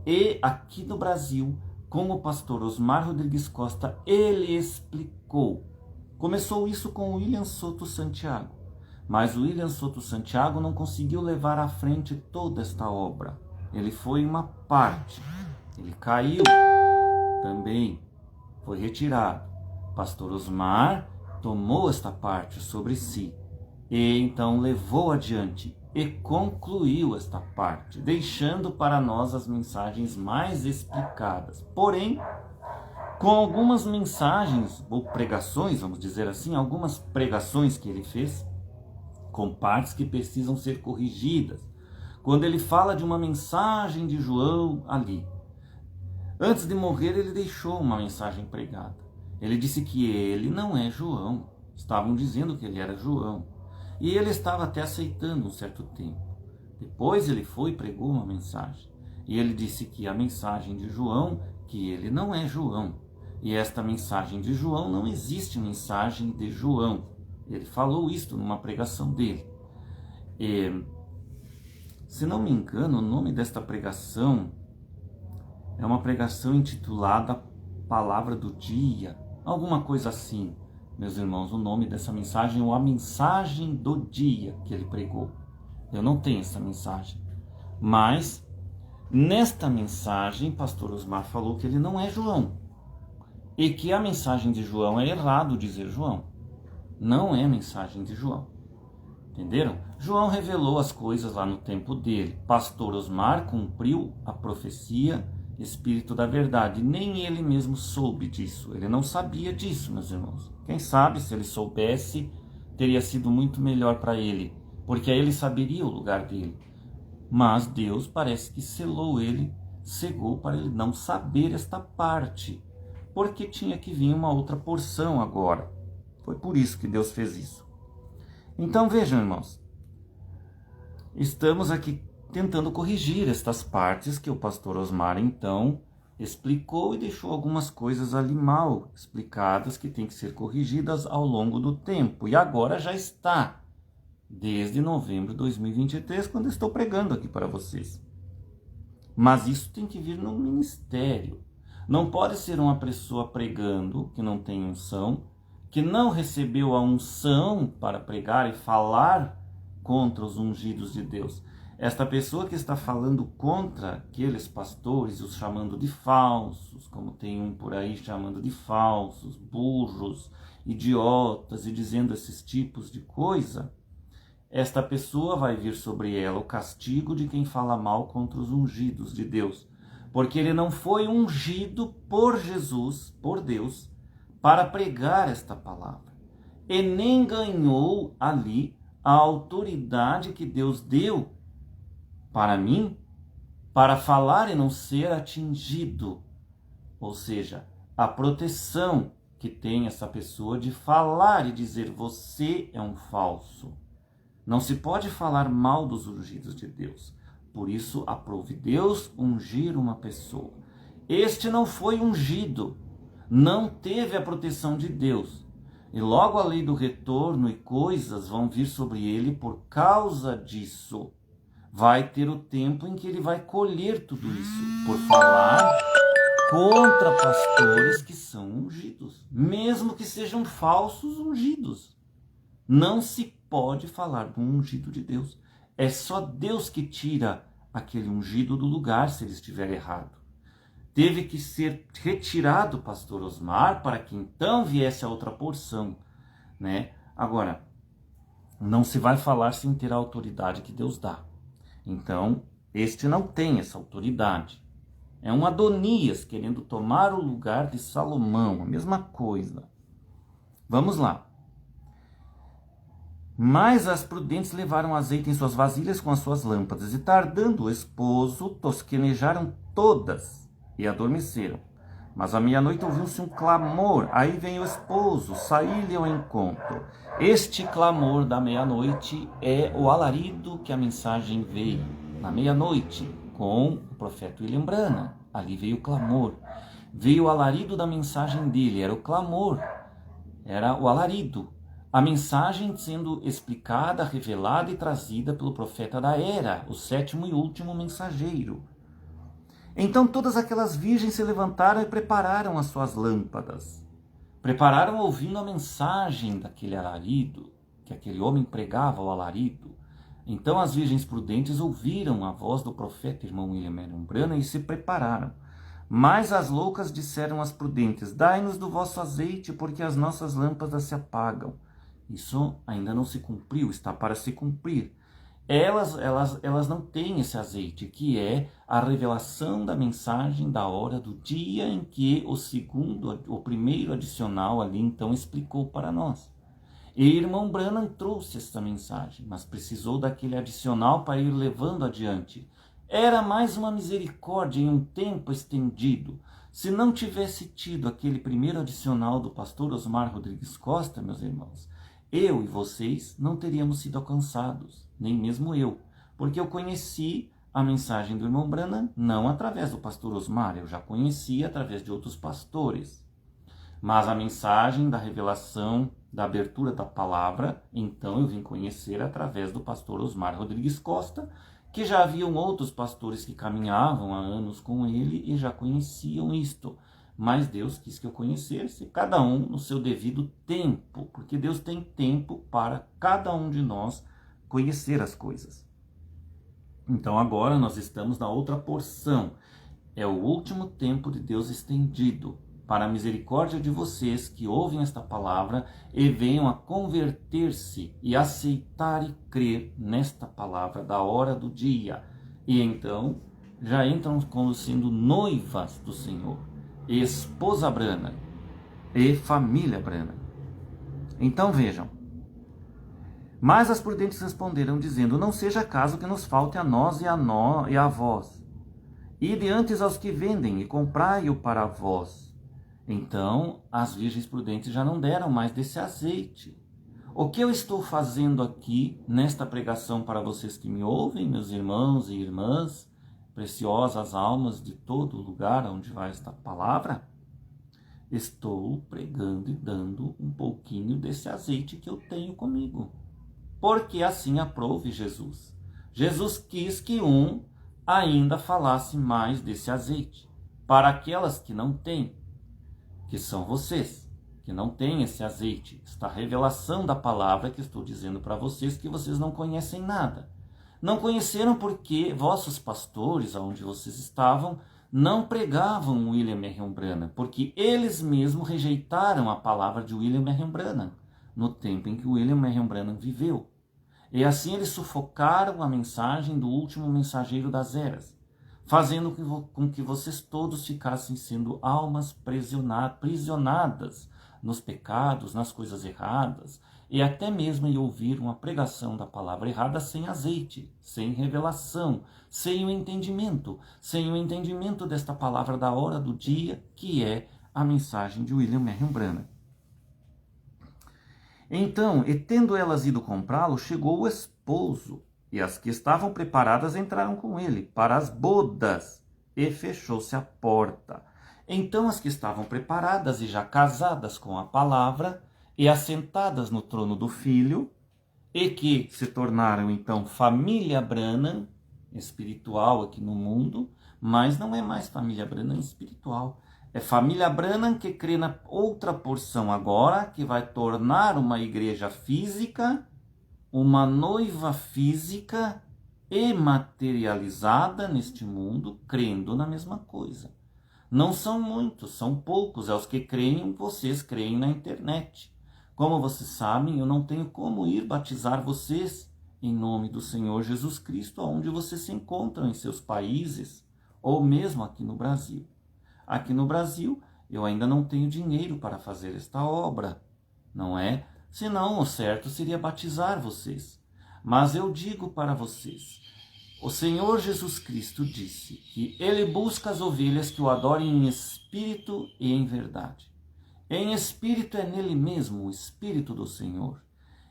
E aqui no Brasil, com o pastor Osmar Rodrigues Costa, ele explicou. Começou isso com o William Soto Santiago, mas o William Soto Santiago não conseguiu levar à frente toda esta obra. Ele foi uma parte, ele caiu também, foi retirado. Pastor Osmar tomou esta parte sobre si e então levou adiante e concluiu esta parte, deixando para nós as mensagens mais explicadas. Porém, com algumas mensagens ou pregações, vamos dizer assim, algumas pregações que ele fez, com partes que precisam ser corrigidas. Quando ele fala de uma mensagem de João ali, antes de morrer ele deixou uma mensagem pregada. Ele disse que ele não é João. Estavam dizendo que ele era João. E ele estava até aceitando um certo tempo. Depois ele foi e pregou uma mensagem. E ele disse que a mensagem de João, que ele não é João. E esta mensagem de João, não existe mensagem de João. Ele falou isto numa pregação dele. E, se não me engano, o nome desta pregação é uma pregação intitulada Palavra do Dia, alguma coisa assim. Meus irmãos, o nome dessa mensagem é a mensagem do dia que ele pregou. Eu não tenho essa mensagem, Mas, nesta mensagem, pastor Osmar falou que ele não é João. E que a mensagem de João é errado dizer João. Não é mensagem de João. Entenderam? João revelou as coisas lá no tempo dele. Pastor Osmar cumpriu a profecia, Espírito da Verdade. Nem ele mesmo soube disso. Ele não sabia disso, meus irmãos. Quem sabe, se ele soubesse, teria sido muito melhor para ele, porque aí ele saberia o lugar dele. Mas Deus parece que selou ele, cegou para ele não saber esta parte, porque tinha que vir uma outra porção agora. Foi por isso que Deus fez isso. Então vejam, irmãos, estamos aqui tentando corrigir estas partes que o pastor Osmar então explicou e deixou algumas coisas ali mal explicadas que têm que ser corrigidas ao longo do tempo. E agora já está, desde novembro de 2023, quando estou pregando aqui para vocês. Mas isso tem que vir no ministério. Não pode ser uma pessoa pregando que não tem unção, que não recebeu a unção para pregar e falar contra os ungidos de Deus. Esta pessoa que está falando contra aqueles pastores, os chamando de falsos, como tem um por aí chamando de falsos, burros, idiotas e dizendo esses tipos de coisa, esta pessoa vai vir sobre ela o castigo de quem fala mal contra os ungidos de Deus. Porque ele não foi ungido por Jesus, por Deus, para pregar esta palavra. E nem ganhou ali a autoridade que Deus deu para mim, para falar e não ser atingido. Ou seja, a proteção que tem essa pessoa de falar e dizer: você é um falso. Não se pode falar mal dos ungidos de Deus. Por isso, aprove Deus ungir uma pessoa. Este não foi ungido, não teve a proteção de Deus. E logo a lei do retorno e coisas vão vir sobre ele por causa disso. Vai ter o tempo em que ele vai colher tudo isso, por falar contra pastores que são ungidos, mesmo que sejam falsos ungidos. Não se pode falar do ungido de Deus. É só Deus que tira aquele ungido do lugar se ele estiver errado. Teve que ser retirado o pastor Osmar para que então viesse a outra porção, né? Agora, não se vai falar sem ter a autoridade que Deus dá. Então, este não tem essa autoridade. É um Adonias querendo tomar o lugar de Salomão, a mesma coisa. Vamos lá. Mas as prudentes levaram azeite em suas vasilhas com as suas lâmpadas, e tardando o esposo, tosquenejaram todas e adormeceram. Mas à meia-noite ouviu-se um clamor, aí vem o esposo, saí-lhe ao encontro. Este clamor da meia-noite é o alarido que a mensagem veio na meia-noite com o profeta William Branham. Ali veio o clamor, veio o alarido da mensagem dele, era o clamor, era o alarido. A mensagem sendo explicada, revelada e trazida pelo profeta da era, o sétimo e último mensageiro. Então todas aquelas virgens se levantaram e prepararam as suas lâmpadas. Prepararam ouvindo a mensagem daquele alarido, que aquele homem pregava o alarido. Então as virgens prudentes ouviram a voz do profeta irmão William Branham e se prepararam. Mas as loucas disseram às prudentes: dai-nos do vosso azeite, porque as nossas lâmpadas se apagam. Isso ainda não se cumpriu, está para se cumprir. Elas não têm esse azeite, que é a revelação da mensagem da hora do dia em que o primeiro adicional ali então explicou para nós. E irmão Branham trouxe essa mensagem, mas precisou daquele adicional para ir levando adiante. Era mais uma misericórdia em um tempo estendido. Se não tivesse tido aquele primeiro adicional do pastor Osmar Rodrigues Costa, meus irmãos, eu e vocês não teríamos sido alcançados, nem mesmo eu, porque eu conheci a mensagem do irmão Branham não através do pastor Osmar, eu já conhecia através de outros pastores. Mas a mensagem da revelação, da abertura da palavra, então eu vim conhecer através do pastor Osmar Rodrigues Costa, que já haviam outros pastores que caminhavam há anos com ele e já conheciam isto. Mas Deus quis que eu conhecesse, cada um no seu devido tempo, porque Deus tem tempo para cada um de nós conhecer as coisas. Então agora nós estamos na outra porção. É o último tempo de Deus estendido para a misericórdia de vocês que ouvem esta palavra e venham a converter-se e aceitar e crer nesta palavra da hora do dia. E então já entram como sendo noivas do Senhor, esposa Branham e família Branham. Então vejam. Mas as prudentes responderam, dizendo: não seja caso que nos falte a nós e a vós. Ide antes aos que vendem e comprai-o para vós. Então as virgens prudentes já não deram mais desse azeite. O que eu estou fazendo aqui nesta pregação para vocês que me ouvem, meus irmãos e irmãs, preciosas almas de todo lugar onde vai esta palavra? Estou pregando e dando um pouquinho desse azeite que eu tenho comigo. Porque assim aprove Jesus. Jesus quis que ainda falasse mais desse azeite, para aquelas que não têm, que são vocês, que não têm esse azeite. Esta revelação da palavra que estou dizendo para vocês, que vocês não conhecem nada. Não conheceram porque vossos pastores, onde vocês estavam, não pregavam William Marion Branham, porque eles mesmos rejeitaram a palavra de William Marion Branham, no tempo em que William Marion Branham viveu. E assim eles sufocaram a mensagem do último mensageiro das eras, fazendo com que vocês todos ficassem sendo almas prisionadas nos pecados, nas coisas erradas, e até mesmo em ouvir uma pregação da palavra errada sem azeite, sem revelação, sem o entendimento desta palavra da hora do dia, que é a mensagem de William Marion Branham. Então, e tendo elas ido comprá-lo, chegou o esposo, e as que estavam preparadas entraram com ele para as bodas, e fechou-se a porta. Então as que estavam preparadas e já casadas com a palavra, e assentadas no trono do Filho, e que se tornaram então família Branham, espiritual aqui no mundo, mas não é mais família Branham espiritual. É família Branham que crê na outra porção agora, que vai tornar uma igreja física, uma noiva física e materializada neste mundo, crendo na mesma coisa. Não são muitos, são poucos, é os que creem, vocês creem na internet. Como vocês sabem, eu não tenho como ir batizar vocês em nome do Senhor Jesus Cristo, onde vocês se encontram em seus países, ou mesmo aqui no Brasil. Aqui no Brasil, eu ainda não tenho dinheiro para fazer esta obra, não é? Senão, o certo seria batizar vocês. Mas eu digo para vocês, o Senhor Jesus Cristo disse que Ele busca as ovelhas que o adorem em espírito e em verdade. Em espírito é nele mesmo o Espírito do Senhor,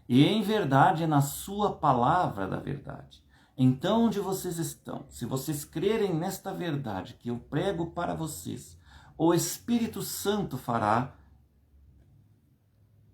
e em verdade é na sua palavra da verdade. Então, onde vocês estão, se vocês crerem nesta verdade que eu prego para vocês, o Espírito Santo fará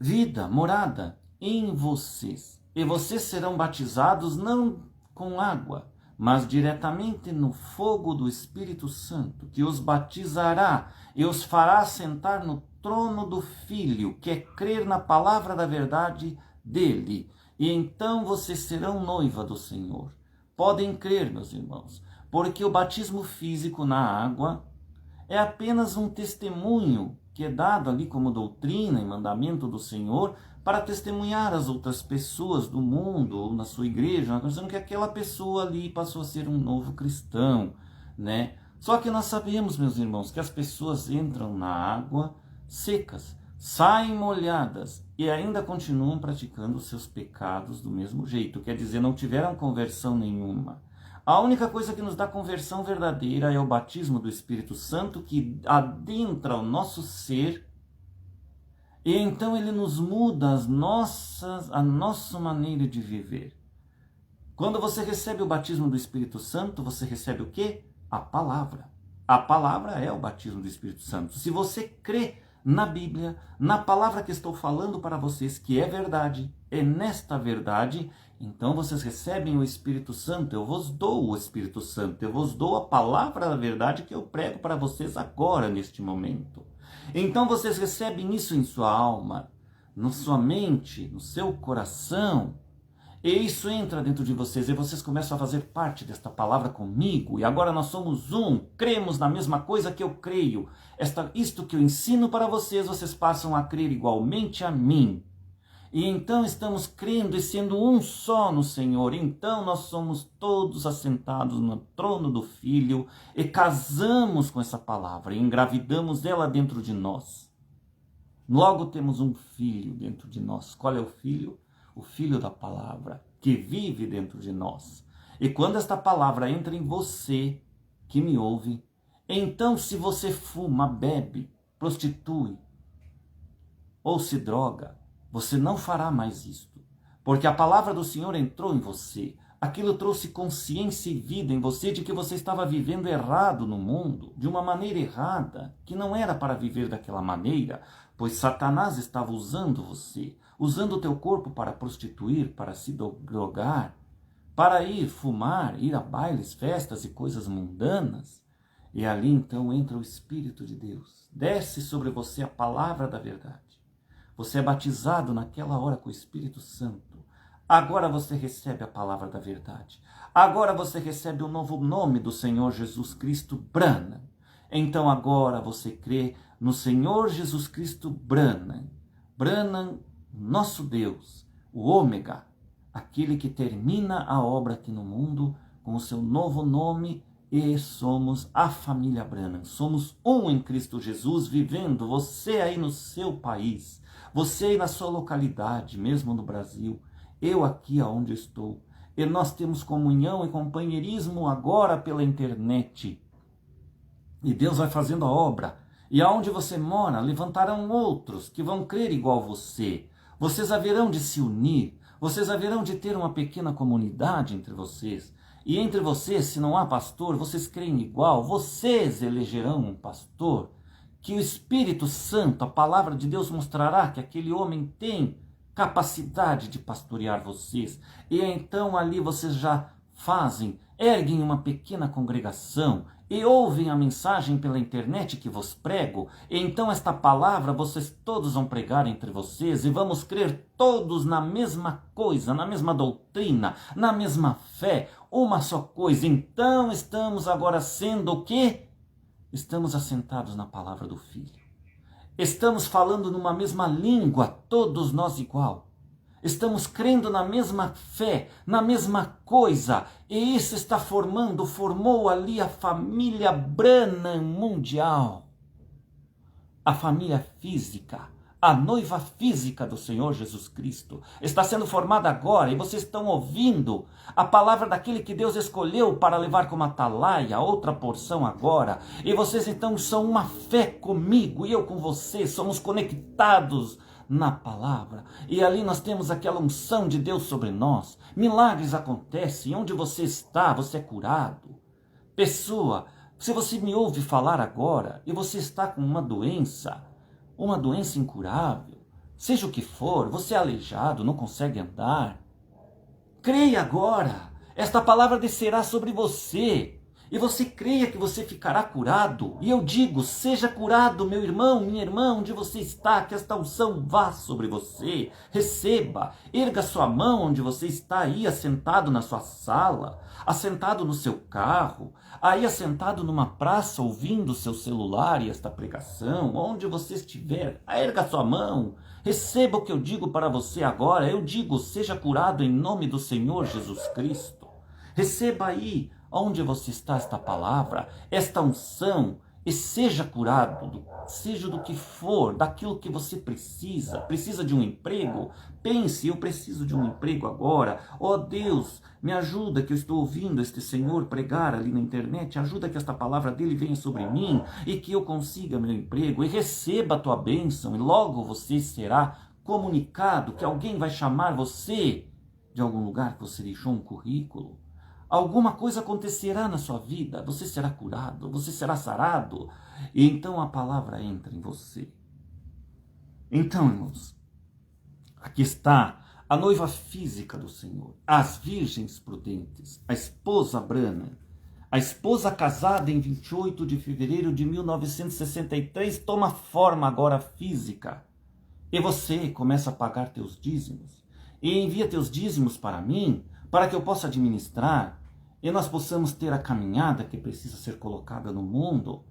vida, morada em vocês. E vocês serão batizados não com água, mas diretamente no fogo do Espírito Santo, que os batizará e os fará sentar no trono do Filho, que é crer na palavra da verdade dele. E então vocês serão noiva do Senhor. Podem crer, meus irmãos, porque o batismo físico na água é apenas um testemunho que é dado ali como doutrina e mandamento do Senhor para testemunhar as outras pessoas do mundo ou na sua igreja, dizendo que aquela pessoa ali passou a ser um novo cristão, né? Só que nós sabemos, meus irmãos, que as pessoas entram na água secas, saem molhadas e ainda continuam praticando os seus pecados do mesmo jeito. Quer dizer, não tiveram conversão nenhuma. A única coisa que nos dá conversão verdadeira é o batismo do Espírito Santo, que adentra o nosso ser e então ele nos muda a nossa maneira de viver. Quando você recebe o batismo do Espírito Santo, você recebe o quê? A palavra. A palavra é o batismo do Espírito Santo. Se você crê na Bíblia, na palavra que estou falando para vocês, que é verdade, é nesta verdade, então vocês recebem o Espírito Santo. Eu vos dou o Espírito Santo, eu vos dou a palavra da verdade que eu prego para vocês agora, neste momento. Então vocês recebem isso em sua alma, na sua mente, no seu coração, E isso entra dentro de vocês e vocês começam a fazer parte desta palavra comigo. E agora nós somos um, cremos na mesma coisa que eu creio. Isto que eu ensino para vocês, vocês passam a crer igualmente a mim. E então estamos crendo e sendo um só no Senhor. Então nós somos todos assentados no trono do Filho e casamos com essa palavra e engravidamos ela dentro de nós. Logo temos um filho dentro de nós. Qual é o filho? O filho da palavra, que vive dentro de nós. E quando esta palavra entra em você, que me ouve, então se você fuma, bebe, prostitui ou se droga, você não fará mais isto. Porque a palavra do Senhor entrou em você. Aquilo trouxe consciência e vida em você de que você estava vivendo errado no mundo, de uma maneira errada, que não era para viver daquela maneira, pois Satanás estava usando você, usando o teu corpo para prostituir, para se drogar, para ir fumar, ir a bailes, festas e coisas mundanas. E ali então entra o Espírito de Deus, desce sobre você a palavra da verdade. Você é batizado naquela hora com o Espírito Santo. Agora você recebe a palavra da verdade. Agora você recebe o novo nome do Senhor Jesus Cristo, Branham. Então agora você crê no Senhor Jesus Cristo, Branham. Branham, nosso Deus, o Ômega, aquele que termina a obra aqui no mundo com o seu novo nome, e somos a família Branham. Somos um em Cristo Jesus, vivendo, você aí no seu país, você aí na sua localidade, mesmo no Brasil, eu aqui aonde estou. E nós temos comunhão e companheirismo agora pela internet. E Deus vai fazendo a obra. E aonde você mora, levantarão outros que vão crer igual você. Vocês haverão de se unir. Vocês haverão de ter uma pequena comunidade entre vocês. E entre vocês, se não há pastor, vocês creem igual. Vocês elegerão um pastor. Que o Espírito Santo, a palavra de Deus, mostrará que aquele homem tem capacidade de pastorear vocês. E então ali vocês já erguem uma pequena congregação e ouvem a mensagem pela internet que vos prego. E então esta palavra vocês todos vão pregar entre vocês e vamos crer todos na mesma coisa, na mesma doutrina, na mesma fé, uma só coisa. Então estamos agora sendo o quê? Estamos assentados na palavra do Filho. Estamos falando numa mesma língua, todos nós igual. Estamos crendo na mesma fé, na mesma coisa. E isso está formou ali a família Branham mundial. A família física, a noiva física do Senhor Jesus Cristo. Está sendo formada agora e vocês estão ouvindo a palavra daquele que Deus escolheu para levar como atalaia, outra porção agora. E vocês então são uma fé comigo e eu com vocês, somos conectados na palavra. E ali nós temos aquela unção de Deus sobre nós. Milagres acontecem. Onde você está, você é curado. Pessoa, se você me ouve falar agora e você está com uma doença incurável, seja o que for, você é aleijado, não consegue andar, creia agora, esta palavra descerá sobre você, e você creia que você ficará curado, e eu digo, seja curado, meu irmão, minha irmã, onde você está, que esta unção vá sobre você, receba, erga sua mão onde você está aí, assentado na sua sala, assentado no seu carro, aí assentado numa praça, ouvindo o seu celular e esta pregação, onde você estiver, erga sua mão, receba o que eu digo para você agora, eu digo, seja curado em nome do Senhor Jesus Cristo, receba aí, onde você está esta palavra, esta unção, e seja curado, seja do que for, daquilo que você precisa de um emprego, pense, eu preciso de um emprego agora, ó Deus, me ajuda que eu estou ouvindo este Senhor pregar ali na internet, ajuda que esta palavra dele venha sobre mim, e que eu consiga meu emprego, e receba a tua bênção, e logo você será comunicado, que alguém vai chamar você de algum lugar que você deixou um currículo, alguma coisa acontecerá na sua vida, você será curado, você será sarado, e então a palavra entra em você. Então, irmãos, aqui está a noiva física do Senhor, as virgens prudentes, a esposa Branham, a esposa casada em 28 de fevereiro de 1963, toma forma agora física, e você começa a pagar teus dízimos, e envia teus dízimos para mim, para que eu possa administrar, e nós possamos ter a caminhada que precisa ser colocada no mundo,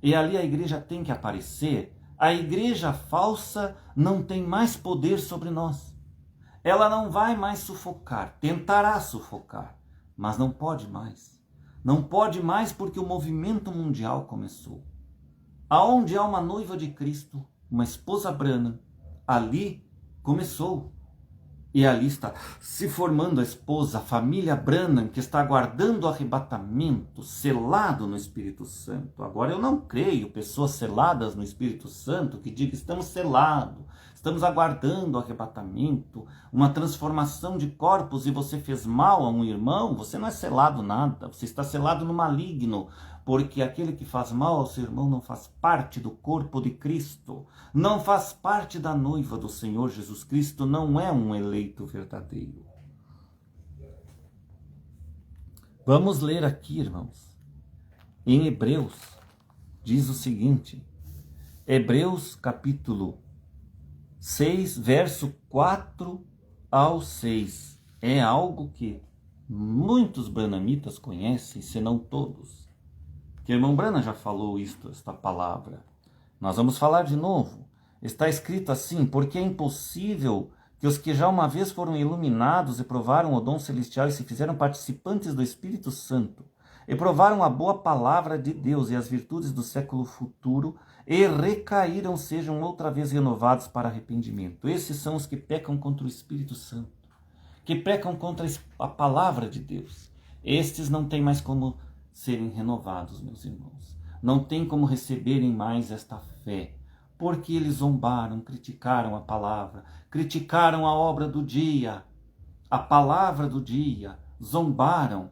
e ali a igreja tem que aparecer. A igreja falsa não tem mais poder sobre nós. Ela não vai mais sufocar, tentará sufocar, mas não pode mais. Não pode mais porque o movimento mundial começou. Aonde há uma noiva de Cristo, uma esposa Branham, ali começou. E ali está se formando a esposa, a família Branham, que está aguardando o arrebatamento, selado no Espírito Santo. Agora eu não creio pessoas seladas no Espírito Santo que digam estamos selados, estamos aguardando o arrebatamento, uma transformação de corpos e você fez mal a um irmão. Você não é selado nada, você está selado no maligno. Porque aquele que faz mal ao seu irmão não faz parte do corpo de Cristo, não faz parte da noiva do Senhor Jesus Cristo, não é um eleito verdadeiro. Vamos ler aqui, irmãos, em Hebreus, diz o seguinte, Hebreus capítulo 6, verso 4 ao 6. É algo que muitos branhamitas conhecem, se não todos. Que o irmão Branham já falou esta palavra. Nós vamos falar de novo. Está escrito assim, porque é impossível que os que já uma vez foram iluminados e provaram o dom celestial e se fizeram participantes do Espírito Santo, e provaram a boa palavra de Deus e as virtudes do século futuro, e recaíram, sejam outra vez renovados para arrependimento. Esses são os que pecam contra o Espírito Santo, que pecam contra a palavra de Deus. Estes não têm mais como serem renovados, meus irmãos. Não tem como receberem mais esta fé, porque eles zombaram, criticaram a palavra, criticaram a obra do dia, a palavra do dia, zombaram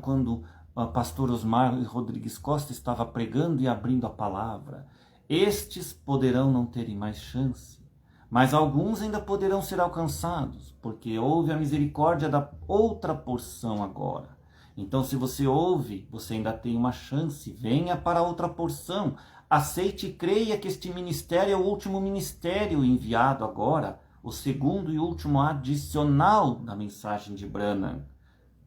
quando o pastor Osmar Rodrigues Costa estava pregando e abrindo a palavra. Estes poderão não terem mais chance, mas alguns ainda poderão ser alcançados, porque houve a misericórdia da outra porção agora. Então, se você ouve, você ainda tem uma chance. Venha para a outra porção. Aceite e creia que este ministério é o último ministério enviado agora, o segundo e último adicional da mensagem de Branham.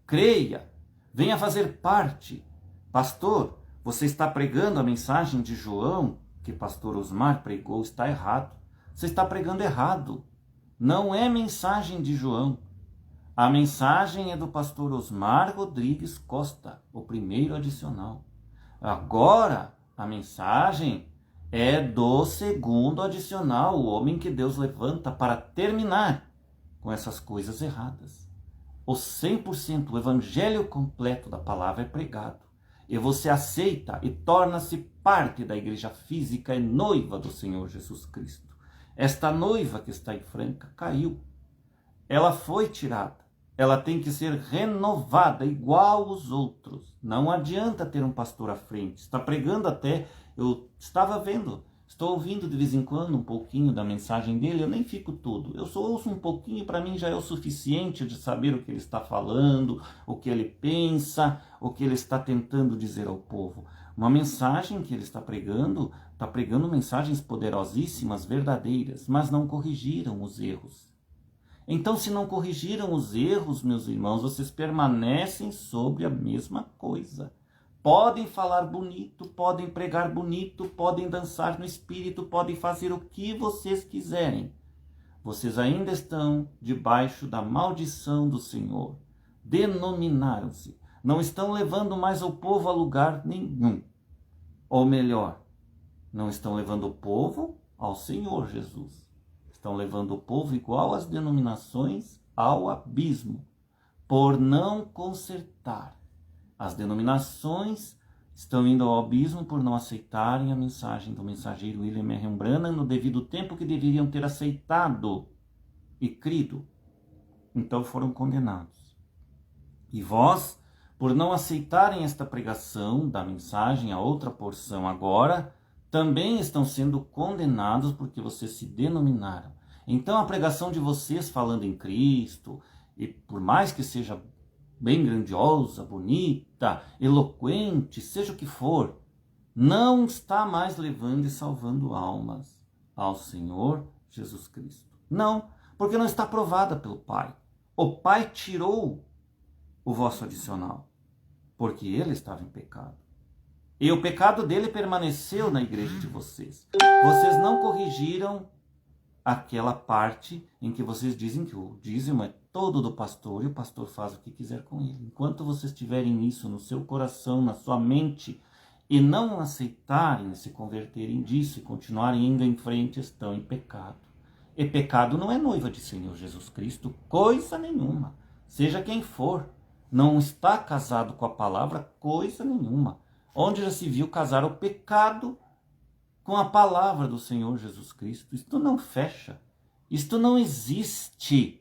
Creia, venha fazer parte. Pastor, você está pregando a mensagem de João, que pastor Osmar pregou, está errado. Você está pregando errado. Não é mensagem de João. A mensagem é do pastor Osmar Rodrigues Costa, o primeiro adicional. Agora, a mensagem é do segundo adicional, o homem que Deus levanta para terminar com essas coisas erradas. O 100%, o evangelho completo da palavra é pregado. E você aceita e torna-se parte da igreja física e noiva do Senhor Jesus Cristo. Esta noiva que está em Franca caiu. Ela foi tirada. Ela tem que ser renovada, igual os outros. Não adianta ter um pastor à frente. Está pregando até, eu estava vendo, estou ouvindo de vez em quando um pouquinho da mensagem dele, eu nem fico tudo. Eu só ouço um pouquinho, para mim já é o suficiente de saber o que ele está falando, o que ele pensa, o que ele está tentando dizer ao povo. Uma mensagem que ele está pregando mensagens poderosíssimas, verdadeiras, mas não corrigiram os erros. Então, se não corrigiram os erros, meus irmãos, vocês permanecem sobre a mesma coisa. Podem falar bonito, podem pregar bonito, podem dançar no espírito, podem fazer o que vocês quiserem. Vocês ainda estão debaixo da maldição do Senhor. Denominaram-se. Não estão levando mais o povo a lugar nenhum. Ou melhor, não estão levando o povo ao Senhor Jesus. Estão levando o povo igual às denominações ao abismo, por não consertar. As denominações estão indo ao abismo por não aceitarem a mensagem do mensageiro William M. Branham no devido tempo que deveriam ter aceitado e crido. Então foram condenados. E vós, por não aceitarem esta pregação da mensagem, a outra porção agora, também estão sendo condenados porque vocês se denominaram. Então a pregação de vocês falando em Cristo, e por mais que seja bem grandiosa, bonita, eloquente, seja o que for, não está mais levando e salvando almas ao Senhor Jesus Cristo. Não, porque não está aprovada pelo Pai. O Pai tirou o vosso adicional, porque ele estava em pecado. E o pecado dele permaneceu na igreja de vocês. Vocês não corrigiram aquela parte em que vocês dizem que o dízimo é todo do pastor e o pastor faz o que quiser com ele. Enquanto vocês tiverem isso no seu coração, na sua mente, e não aceitarem se converterem disso e continuarem indo em frente, estão em pecado. E pecado não é noiva de Senhor Jesus Cristo, coisa nenhuma. Seja quem for, não está casado com a palavra, coisa nenhuma. Onde já se viu casar o pecado com a palavra do Senhor Jesus Cristo? Isto não fecha. Isto não existe.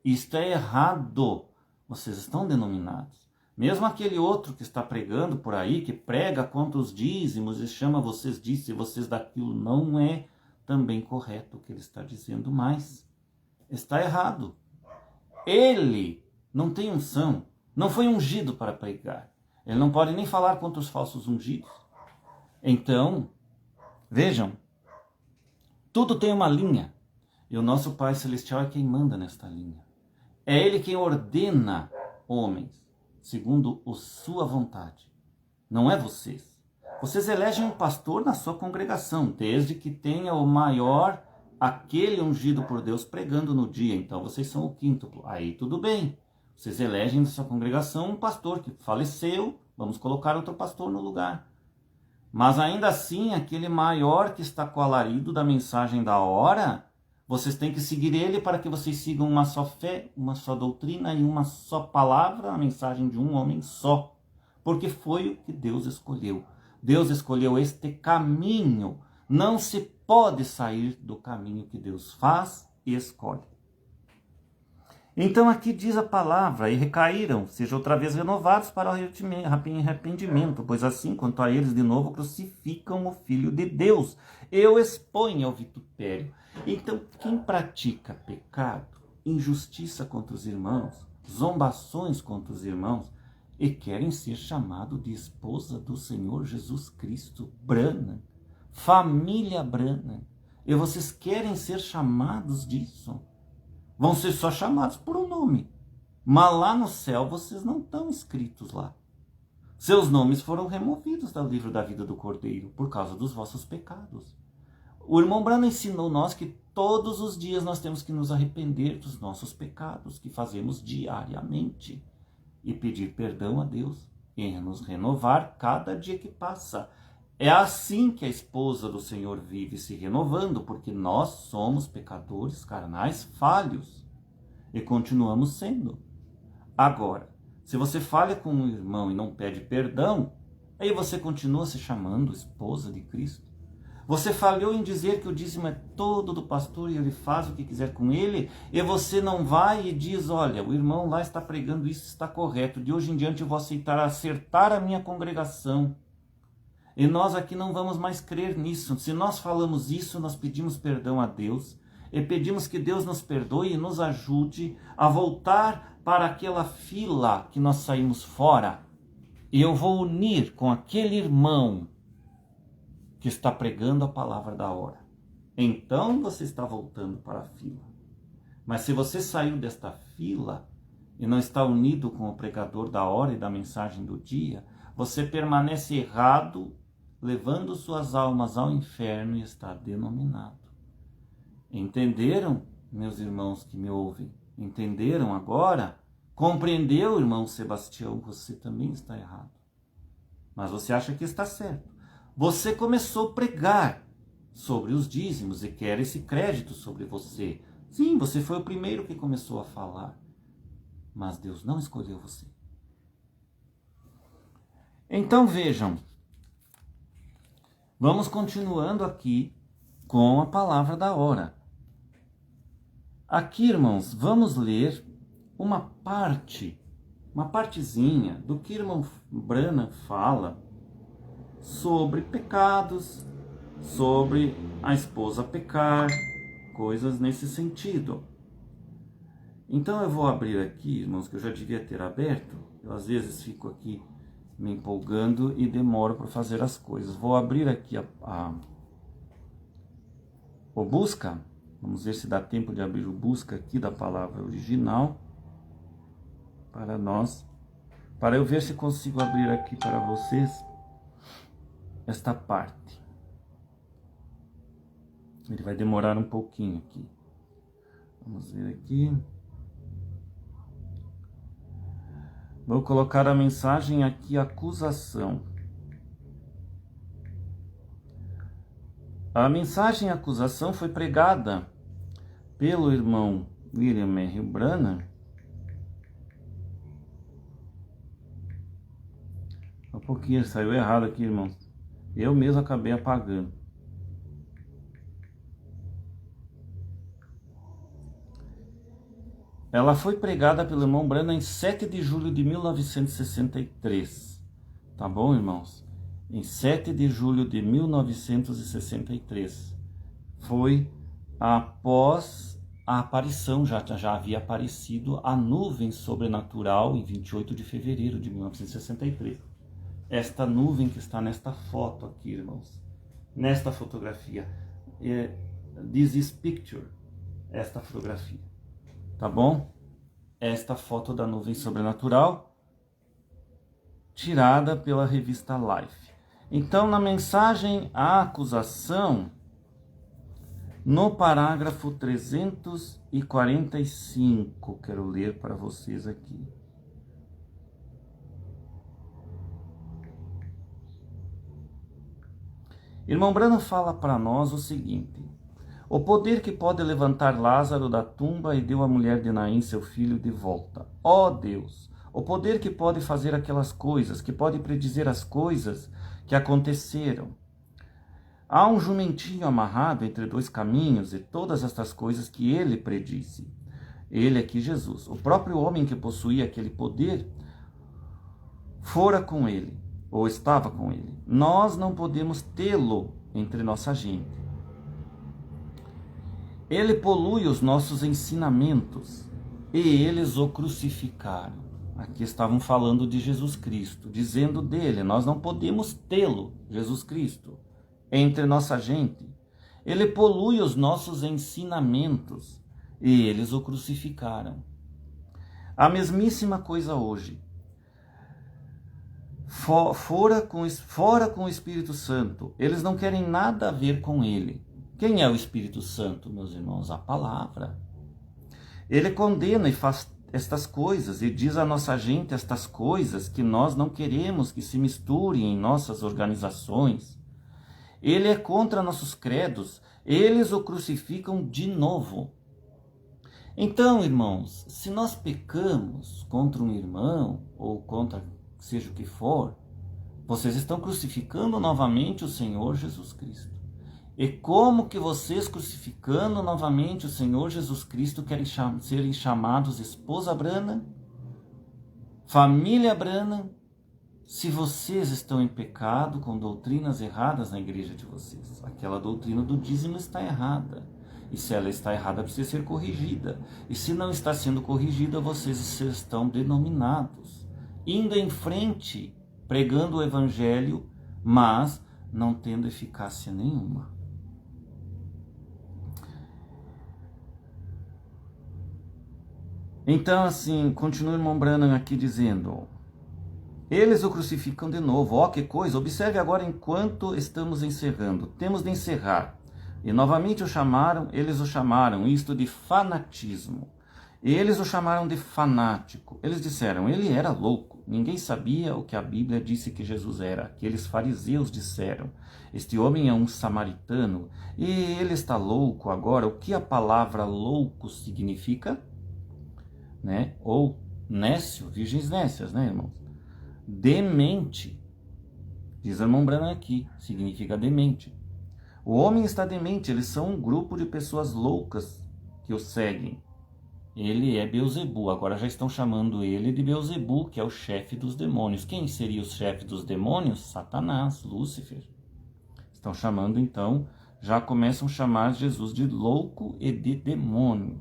Isto é errado. Vocês estão denominados. Mesmo aquele outro que está pregando por aí, que prega contra os dízimos e chama vocês disso e vocês daquilo, não é também correto o que ele está dizendo, mas está errado. Ele não tem unção, não foi ungido para pregar. Ele não pode nem falar contra os falsos ungidos. Então, vejam, tudo tem uma linha. E o nosso Pai Celestial é quem manda nesta linha. É Ele quem ordena homens, segundo a sua vontade. Não é vocês. Vocês elegem um pastor na sua congregação, desde que tenha o maior, aquele ungido por Deus, pregando no dia. Então, vocês são o quíntuplo. Aí tudo bem. Vocês elegem na sua congregação um pastor que faleceu, vamos colocar outro pastor no lugar. Mas ainda assim, aquele maior que está com o alarido da mensagem da hora, vocês têm que seguir ele para que vocês sigam uma só fé, uma só doutrina e uma só palavra, a mensagem de um homem só. Porque foi o que Deus escolheu. Deus escolheu este caminho. Não se pode sair do caminho que Deus faz e escolhe. Então aqui diz a palavra, e recaíram, sejam outra vez renovados para o arrependimento, pois assim, quanto a eles de novo, crucificam o Filho de Deus, e o expõem ao vitupério. Então, quem pratica pecado, injustiça contra os irmãos, zombações contra os irmãos, e querem ser chamado de esposa do Senhor Jesus Cristo, Branham, família Branham, e vocês querem ser chamados disso, vão ser só chamados por um nome. Mas lá no céu vocês não estão escritos lá. Seus nomes foram removidos do livro da vida do Cordeiro por causa dos vossos pecados. O irmão Branham ensinou nós que todos os dias nós temos que nos arrepender dos nossos pecados que fazemos diariamente e pedir perdão a Deus e nos renovar cada dia que passa. É assim que a esposa do Senhor vive se renovando, porque nós somos pecadores carnais falhos e continuamos sendo. Agora, se você falha com um irmão e não pede perdão, aí você continua se chamando esposa de Cristo. Você falhou em dizer que o dízimo é todo do pastor e ele faz o que quiser com ele, e você não vai e diz, olha, o irmão lá está pregando isso, está correto, de hoje em diante eu vou acertar a minha congregação. E nós aqui não vamos mais crer nisso. Se nós falamos isso, nós pedimos perdão a Deus e pedimos que Deus nos perdoe e nos ajude a voltar para aquela fila que nós saímos fora. E eu vou unir com aquele irmão que está pregando a palavra da hora. Então você está voltando para a fila. Mas se você saiu desta fila e não está unido com o pregador da hora e da mensagem do dia, você permanece errado, levando suas almas ao inferno e está denominado. Entenderam, meus irmãos que me ouvem? Entenderam agora? Compreendeu, irmão Sebastião? Você também está errado. Mas você acha que está certo. Você começou a pregar sobre os dízimos e quer esse crédito sobre você. Sim, você foi o primeiro que começou a falar. Mas Deus não escolheu você. Então vejam, vamos continuando aqui com a palavra da hora. Aqui, irmãos, vamos ler uma partezinha do que irmão Branham fala sobre pecados, sobre a esposa pecar, coisas nesse sentido. Então eu vou abrir aqui, irmãos, que eu já devia ter aberto. Eu às vezes fico aqui me empolgando e demoro para fazer as coisas. Vou abrir aqui o Busca, Vamos ver se dá tempo de abrir o busca aqui da palavra original para eu ver se consigo abrir aqui para vocês esta parte. Ele vai demorar um pouquinho aqui. Vamos ver aqui. Vou colocar a mensagem aqui, acusação. A mensagem acusação foi pregada pelo irmão William R. Branham um pouquinho, saiu errado aqui, irmãos. Eu mesmo acabei apagando. Ela foi pregada pelo irmão Branham em 7 de julho de 1963. Tá bom, irmãos? Em 7 de julho de 1963. Foi após a aparição, já havia aparecido a nuvem sobrenatural em 28 de fevereiro de 1963. Esta nuvem que está nesta foto aqui, irmãos. Nesta fotografia. This is picture. Esta fotografia. Tá bom? Esta foto da nuvem sobrenatural, tirada pela revista Life. Então, na mensagem à acusação, no parágrafo 345, quero ler para vocês aqui. Irmão Branham fala para nós o seguinte: o poder que pode levantar Lázaro da tumba e deu à mulher de Naim seu filho de volta. Ó Deus, o poder que pode fazer aquelas coisas, que pode predizer as coisas que aconteceram. Há um jumentinho amarrado entre dois caminhos e todas estas coisas que ele predisse. Ele aqui, Jesus, o próprio homem que possuía aquele poder, fora com ele, ou estava com ele. Nós não podemos tê-lo entre nossa gente. Ele polui os nossos ensinamentos e eles o crucificaram. Aqui estavam falando de Jesus Cristo, dizendo dele, nós não podemos tê-lo, Jesus Cristo, entre nossa gente. Ele polui os nossos ensinamentos e eles o crucificaram. A mesmíssima coisa hoje. Fora com o Espírito Santo. Eles não querem nada a ver com ele. Quem é o Espírito Santo, meus irmãos? A palavra. Ele condena e faz estas coisas e diz à nossa gente estas coisas que nós não queremos que se misturem em nossas organizações. Ele é contra nossos credos. Eles o crucificam de novo. Então, irmãos, se nós pecamos contra um irmão ou contra seja o que for, vocês estão crucificando novamente o Senhor Jesus Cristo. E como que vocês, crucificando novamente o Senhor Jesus Cristo, querem serem chamados esposa Branham, família Branham, se vocês estão em pecado com doutrinas erradas na igreja de vocês? Aquela doutrina do dízimo está errada. E se ela está errada, precisa ser corrigida. E se não está sendo corrigida, vocês estão denominados, indo em frente, pregando o evangelho, mas não tendo eficácia nenhuma. Então, assim, continua o irmão Branham aqui dizendo, eles o crucificam de novo. Ó, que coisa! Observe agora enquanto estamos encerrando. Temos de encerrar. E novamente eles o chamaram, isto de fanatismo. Eles o chamaram de fanático. Eles disseram, ele era louco. Ninguém sabia o que a Bíblia disse que Jesus era. Aqueles fariseus disseram, este homem é um samaritano e ele está louco. Agora, o que a palavra louco significa? Né? Ou nécio, virgens nécias, né, irmãos? Demente. Diz o irmão Branham aqui, significa demente. O homem está demente, eles são um grupo de pessoas loucas que o seguem. Ele é Beelzebu, agora já estão chamando ele de Beelzebu, que é o chefe dos demônios. Quem seria o chefe dos demônios? Satanás, Lúcifer. Estão chamando então, já começam a chamar Jesus de louco e de demônio.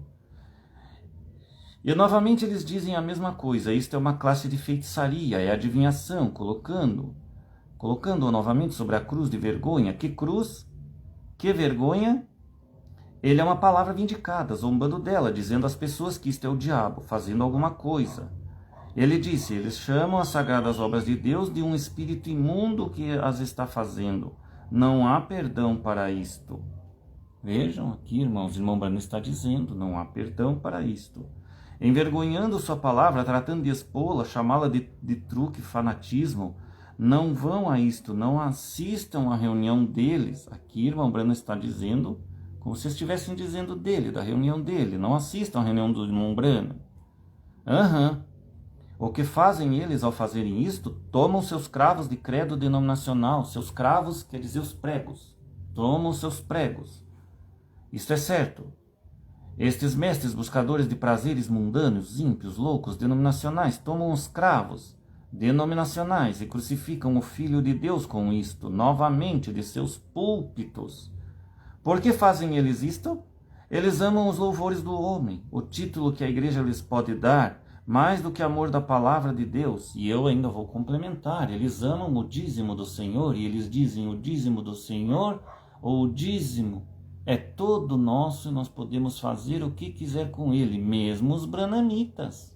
E novamente eles dizem a mesma coisa, isto é uma classe de feitiçaria, é adivinhação, colocando-o novamente sobre a cruz de vergonha. Que cruz? Que vergonha? Ele é uma palavra vindicada, zombando dela, dizendo às pessoas que isto é o diabo, fazendo alguma coisa. Ele disse, eles chamam as sagradas obras de Deus de um espírito imundo que as está fazendo. Não há perdão para isto. Vejam aqui, irmãos, o irmão Branham está dizendo, não há perdão para isto. Envergonhando sua palavra, tratando de expô-la, chamá-la de truque, fanatismo, não vão a isto, não assistam à reunião deles. Aqui, irmão Branham está dizendo, como se estivessem dizendo dele, da reunião dele. Não assistam à reunião do irmão Branham. O que fazem eles ao fazerem isto? Tomam seus cravos de credo denominacional. Seus cravos quer dizer os pregos. Tomam seus pregos. Isto é certo. Estes mestres buscadores de prazeres mundanos, ímpios, loucos, denominacionais, tomam os cravos denominacionais e crucificam o Filho de Deus com isto, novamente de seus púlpitos. Por que fazem eles isto? Eles amam os louvores do homem, o título que a igreja lhes pode dar, mais do que amor da palavra de Deus. E eu ainda vou complementar, eles amam o dízimo do Senhor, e eles dizem o dízimo do Senhor, ou o dízimo é todo nosso, e nós podemos fazer o que quiser com ele, mesmo os branamitas.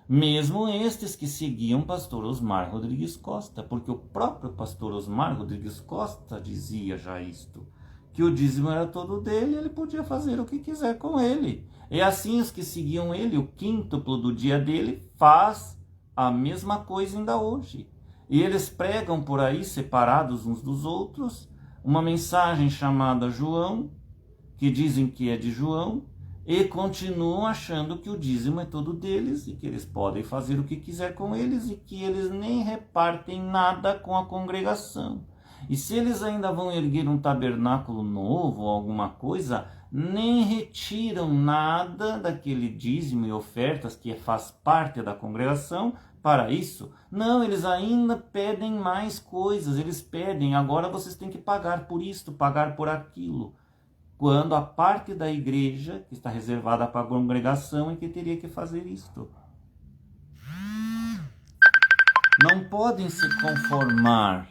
Mesmo estes que seguiam pastor Osmar Rodrigues Costa, porque o próprio pastor Osmar Rodrigues Costa dizia já isto, que o dízimo era todo dele, ele podia fazer o que quiser com ele. E assim os que seguiam ele, o quíntuplo do dia dele, faz a mesma coisa ainda hoje. E eles pregam por aí, separados uns dos outros, uma mensagem chamada João, que dizem que é de João, e continuam achando que o dízimo é todo deles, e que eles podem fazer o que quiser com eles, e que eles nem repartem nada com a congregação. E se eles ainda vão erguer um tabernáculo novo ou alguma coisa, nem retiram nada daquele dízimo e ofertas que faz parte da congregação para isso. Não, eles ainda pedem mais coisas. Eles pedem, agora vocês têm que pagar por isto, pagar por aquilo. Quando a parte da igreja, que está reservada para a congregação, é que teria que fazer isto. Não podem se conformar.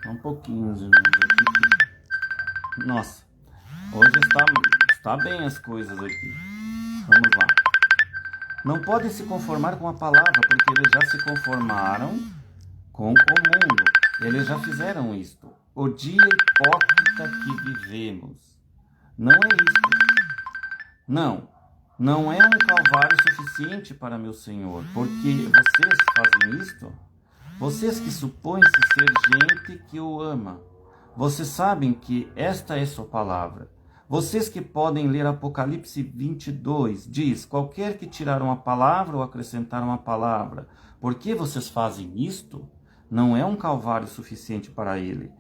Um pouquinho, irmãos, aqui. Nossa, hoje está bem as coisas aqui. Vamos lá. Não podem se conformar com a palavra, porque eles já se conformaram com o mundo. Eles já fizeram isto. O dia hipócrita que vivemos. Não é isto. Não é um calvário suficiente para meu Senhor, porque vocês fazem isto. Vocês que supõem-se ser gente que o ama, vocês sabem que esta é sua palavra. Vocês que podem ler Apocalipse 22, diz, qualquer que tirar uma palavra ou acrescentar uma palavra, por que vocês fazem isto? Não é um calvário suficiente para ele.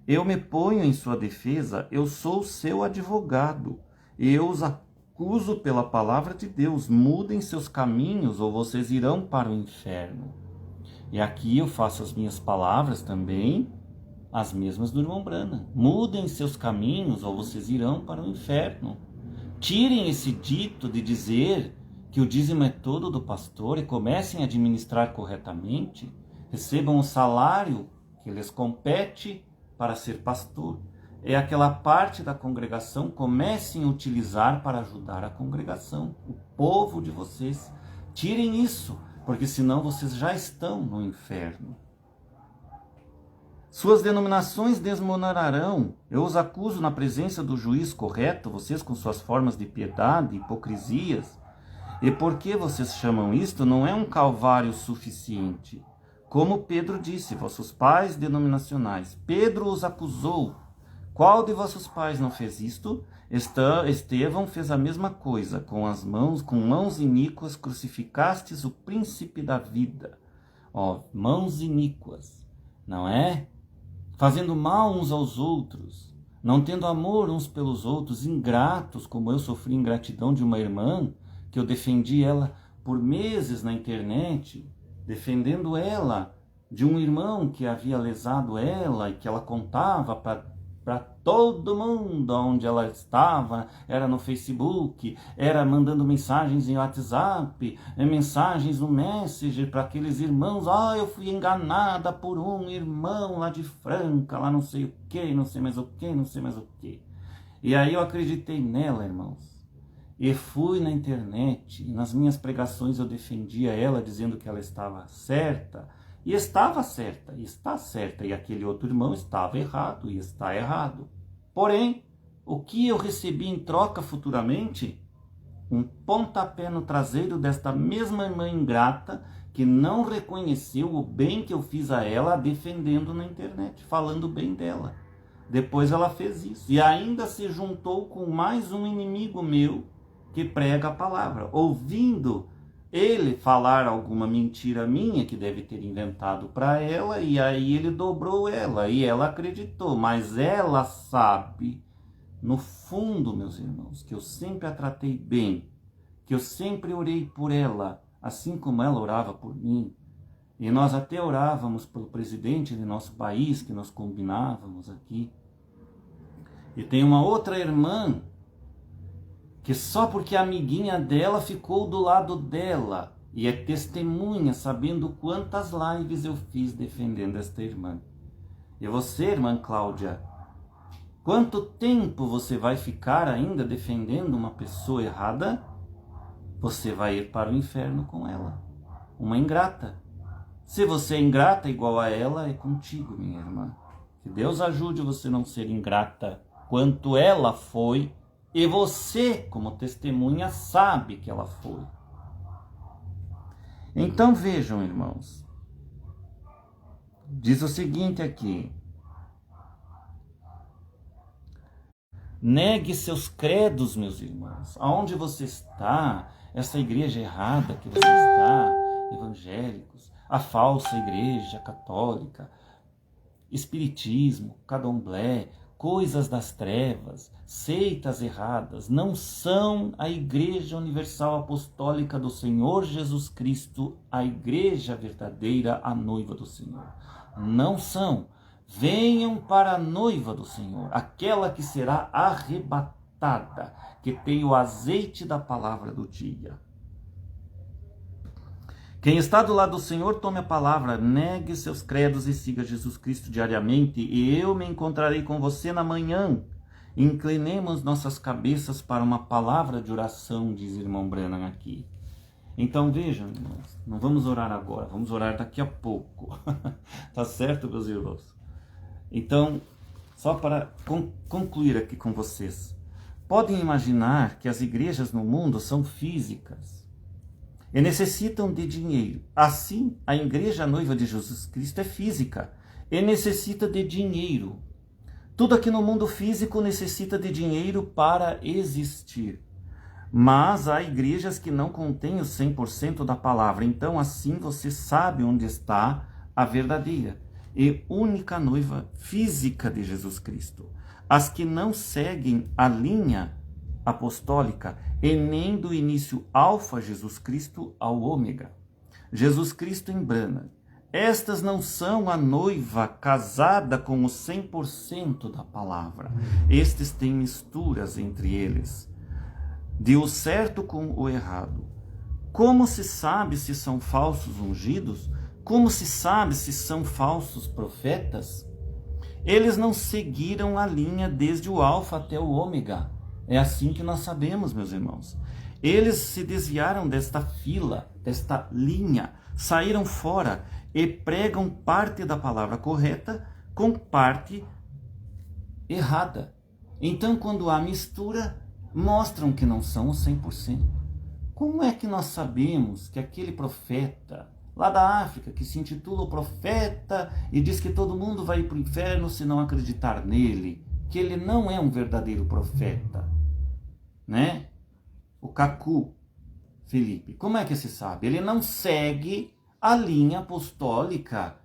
Eu me ponho em sua defesa, eu sou seu advogado, eu os acuso pela palavra de Deus, mudem seus caminhos ou vocês irão para o inferno. E aqui eu faço as minhas palavras também, as mesmas do irmão Branham. Mudem seus caminhos ou vocês irão para o inferno. Tirem esse dito de dizer que o dízimo é todo do pastor e comecem a administrar corretamente. Recebam o salário que lhes compete para ser pastor. É aquela parte da congregação, comecem a utilizar para ajudar a congregação, o povo de vocês. Tirem isso, porque senão vocês já estão no inferno. Suas denominações desmoronarão. Eu os acuso na presença do juiz correto, vocês com suas formas de piedade, hipocrisias. E por que vocês chamam isto? Não é um calvário suficiente. Como Pedro disse, vossos pais denominacionais. Pedro os acusou. Qual de vossos pais não fez isto? Estevão fez a mesma coisa, com mãos iníquas crucificastes o príncipe da vida. Mãos iníquas, não é? Fazendo mal uns aos outros, não tendo amor uns pelos outros, ingratos, como eu sofri ingratidão de uma irmã, que eu defendi ela por meses na internet, defendendo ela de um irmão que havia lesado ela e que ela contava para para todo mundo onde ela estava, era no Facebook, era mandando mensagens em WhatsApp, mensagens no Messenger para aqueles irmãos. Eu fui enganada por um irmão lá de Franca, lá não sei o que, não sei mais o que, não sei mais o que. E aí eu acreditei nela, irmãos. E fui na internet, e nas minhas pregações eu defendia ela, dizendo que ela estava certa, e estava certa, e está certa, e aquele outro irmão estava errado, e está errado. Porém, o que eu recebi em troca futuramente? Um pontapé no traseiro desta mesma irmã ingrata, que não reconheceu o bem que eu fiz a ela, defendendo na internet, falando bem dela. Depois ela fez isso, e ainda se juntou com mais um inimigo meu, que prega a palavra, ouvindo ele falar alguma mentira minha que deve ter inventado para ela, e aí ele dobrou ela, e ela acreditou, mas ela sabe, no fundo, meus irmãos, que eu sempre a tratei bem, que eu sempre orei por ela, assim como ela orava por mim, e nós até orávamos pelo presidente de nosso país, que nós combinávamos aqui. E tem uma outra irmã, que só porque a amiguinha dela ficou do lado dela, e é testemunha, sabendo quantas lives eu fiz defendendo esta irmã. E você, irmã Cláudia, quanto tempo você vai ficar ainda defendendo uma pessoa errada? Você vai ir para o inferno com ela, uma ingrata. Se você é ingrata igual a ela, é contigo, minha irmã. Que Deus ajude você a não ser ingrata quanto ela foi, e você, como testemunha, sabe que ela foi. Então vejam, irmãos. Diz o seguinte aqui. Negue seus credos, meus irmãos. Aonde você está, essa igreja errada que você está, evangélicos, a falsa igreja católica, espiritismo, candomblé, coisas das trevas, seitas erradas, não são a Igreja Universal Apostólica do Senhor Jesus Cristo, a igreja verdadeira, a noiva do Senhor. Não são. Venham para a noiva do Senhor, aquela que será arrebatada, que tem o azeite da palavra do dia. Quem está do lado do Senhor, tome a palavra, negue seus credos e siga Jesus Cristo diariamente, e eu me encontrarei com você na manhã. Inclinemos nossas cabeças para uma palavra de oração, diz irmão Branham aqui. Então vejam, irmãos, não vamos orar agora, vamos orar daqui a pouco. Tá certo, meus irmãos? Então, só para concluir aqui com vocês. Podem imaginar que as igrejas no mundo são físicas e necessitam de dinheiro. Assim, a igreja noiva de Jesus Cristo é física e necessita de dinheiro. Tudo aqui no mundo físico necessita de dinheiro para existir. Mas há igrejas que não contêm o 100% da palavra. Então, assim você sabe onde está a verdadeira e única noiva física de Jesus Cristo. As que não seguem a linha apostólica e nem do início alfa Jesus Cristo ao ômega. Jesus Cristo em Branham. Estas não são a noiva casada com o 100% da palavra. Estes têm misturas entre eles, de o certo com o errado. Como se sabe se são falsos ungidos? Como se sabe se são falsos profetas? Eles não seguiram a linha desde o alfa até o ômega. É assim que nós sabemos, meus irmãos. Eles se desviaram desta fila, desta linha, saíram fora e pregam parte da palavra correta com parte errada. Então, quando há mistura, mostram que não são os 100%. Como é que nós sabemos que aquele profeta lá da África, que se intitula o profeta e diz que todo mundo vai para o inferno se não acreditar nele, que ele não é um verdadeiro profeta, né? O Cacu Felipe, como é que se sabe? Ele não segue a linha apostólica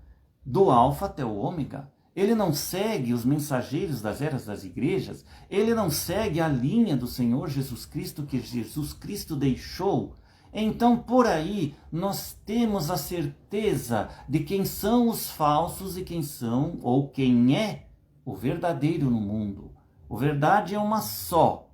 do alfa até o ômega. Ele não segue os mensageiros das eras das igrejas. Ele não segue a linha do Senhor Jesus Cristo que Jesus Cristo deixou. Então, por aí, nós temos a certeza de quem são os falsos e quem são, ou quem é o verdadeiro no mundo. O verdade é uma só.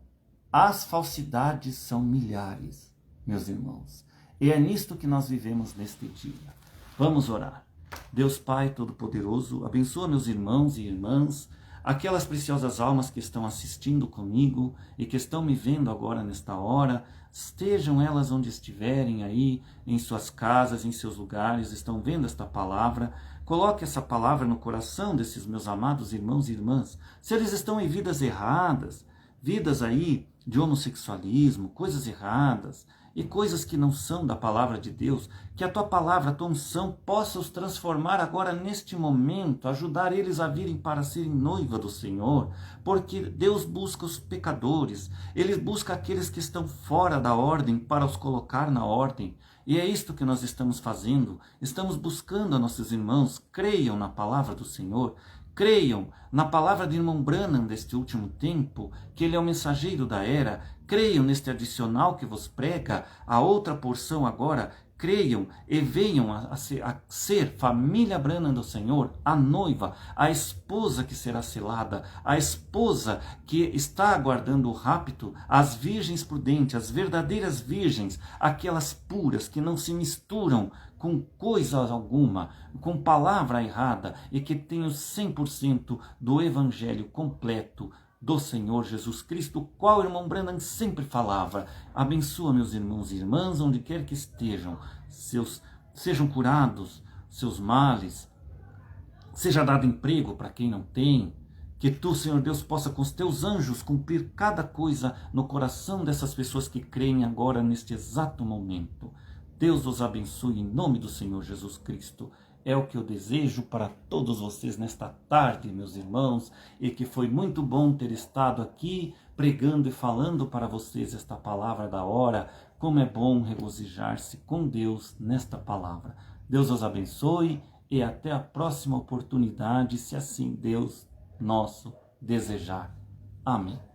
As falsidades são milhares, meus irmãos. E é nisto que nós vivemos neste dia. Vamos orar. Deus Pai Todo-Poderoso, abençoa meus irmãos e irmãs, aquelas preciosas almas que estão assistindo comigo e que estão me vendo agora nesta hora, estejam elas onde estiverem aí, em suas casas, em seus lugares, estão vendo esta palavra. Coloque essa palavra no coração desses meus amados irmãos e irmãs. Se eles estão em vidas erradas, vidas aí de homossexualismo, coisas erradas e coisas que não são da palavra de Deus, que a tua palavra, a tua unção possa os transformar agora neste momento, ajudar eles a virem para serem noiva do Senhor, porque Deus busca os pecadores, Ele busca aqueles que estão fora da ordem para os colocar na ordem. E é isto que nós estamos fazendo, estamos buscando a nossos irmãos, creiam na palavra do Senhor, creiam na palavra de irmão Branham deste último tempo, que ele é o mensageiro da era, creiam neste adicional que vos prega, a outra porção agora, creiam e venham a ser família Branham do Senhor, a noiva, a esposa que será selada, a esposa que está aguardando o rapto, as virgens prudentes, as verdadeiras virgens, aquelas puras que não se misturam com coisa alguma, com palavra errada e que tenham 100% do evangelho completo do Senhor Jesus Cristo, o qual o irmão Branham sempre falava. Abençoa meus irmãos e irmãs, onde quer que estejam, sejam curados seus males, seja dado emprego para quem não tem, que tu, Senhor Deus, possa com os teus anjos cumprir cada coisa no coração dessas pessoas que creem agora neste exato momento. Deus os abençoe em nome do Senhor Jesus Cristo. É o que eu desejo para todos vocês nesta tarde, meus irmãos, e que foi muito bom ter estado aqui pregando e falando para vocês esta palavra da hora. Como é bom regozijar-se com Deus nesta palavra. Deus os abençoe e até a próxima oportunidade, se assim Deus nosso desejar. Amém.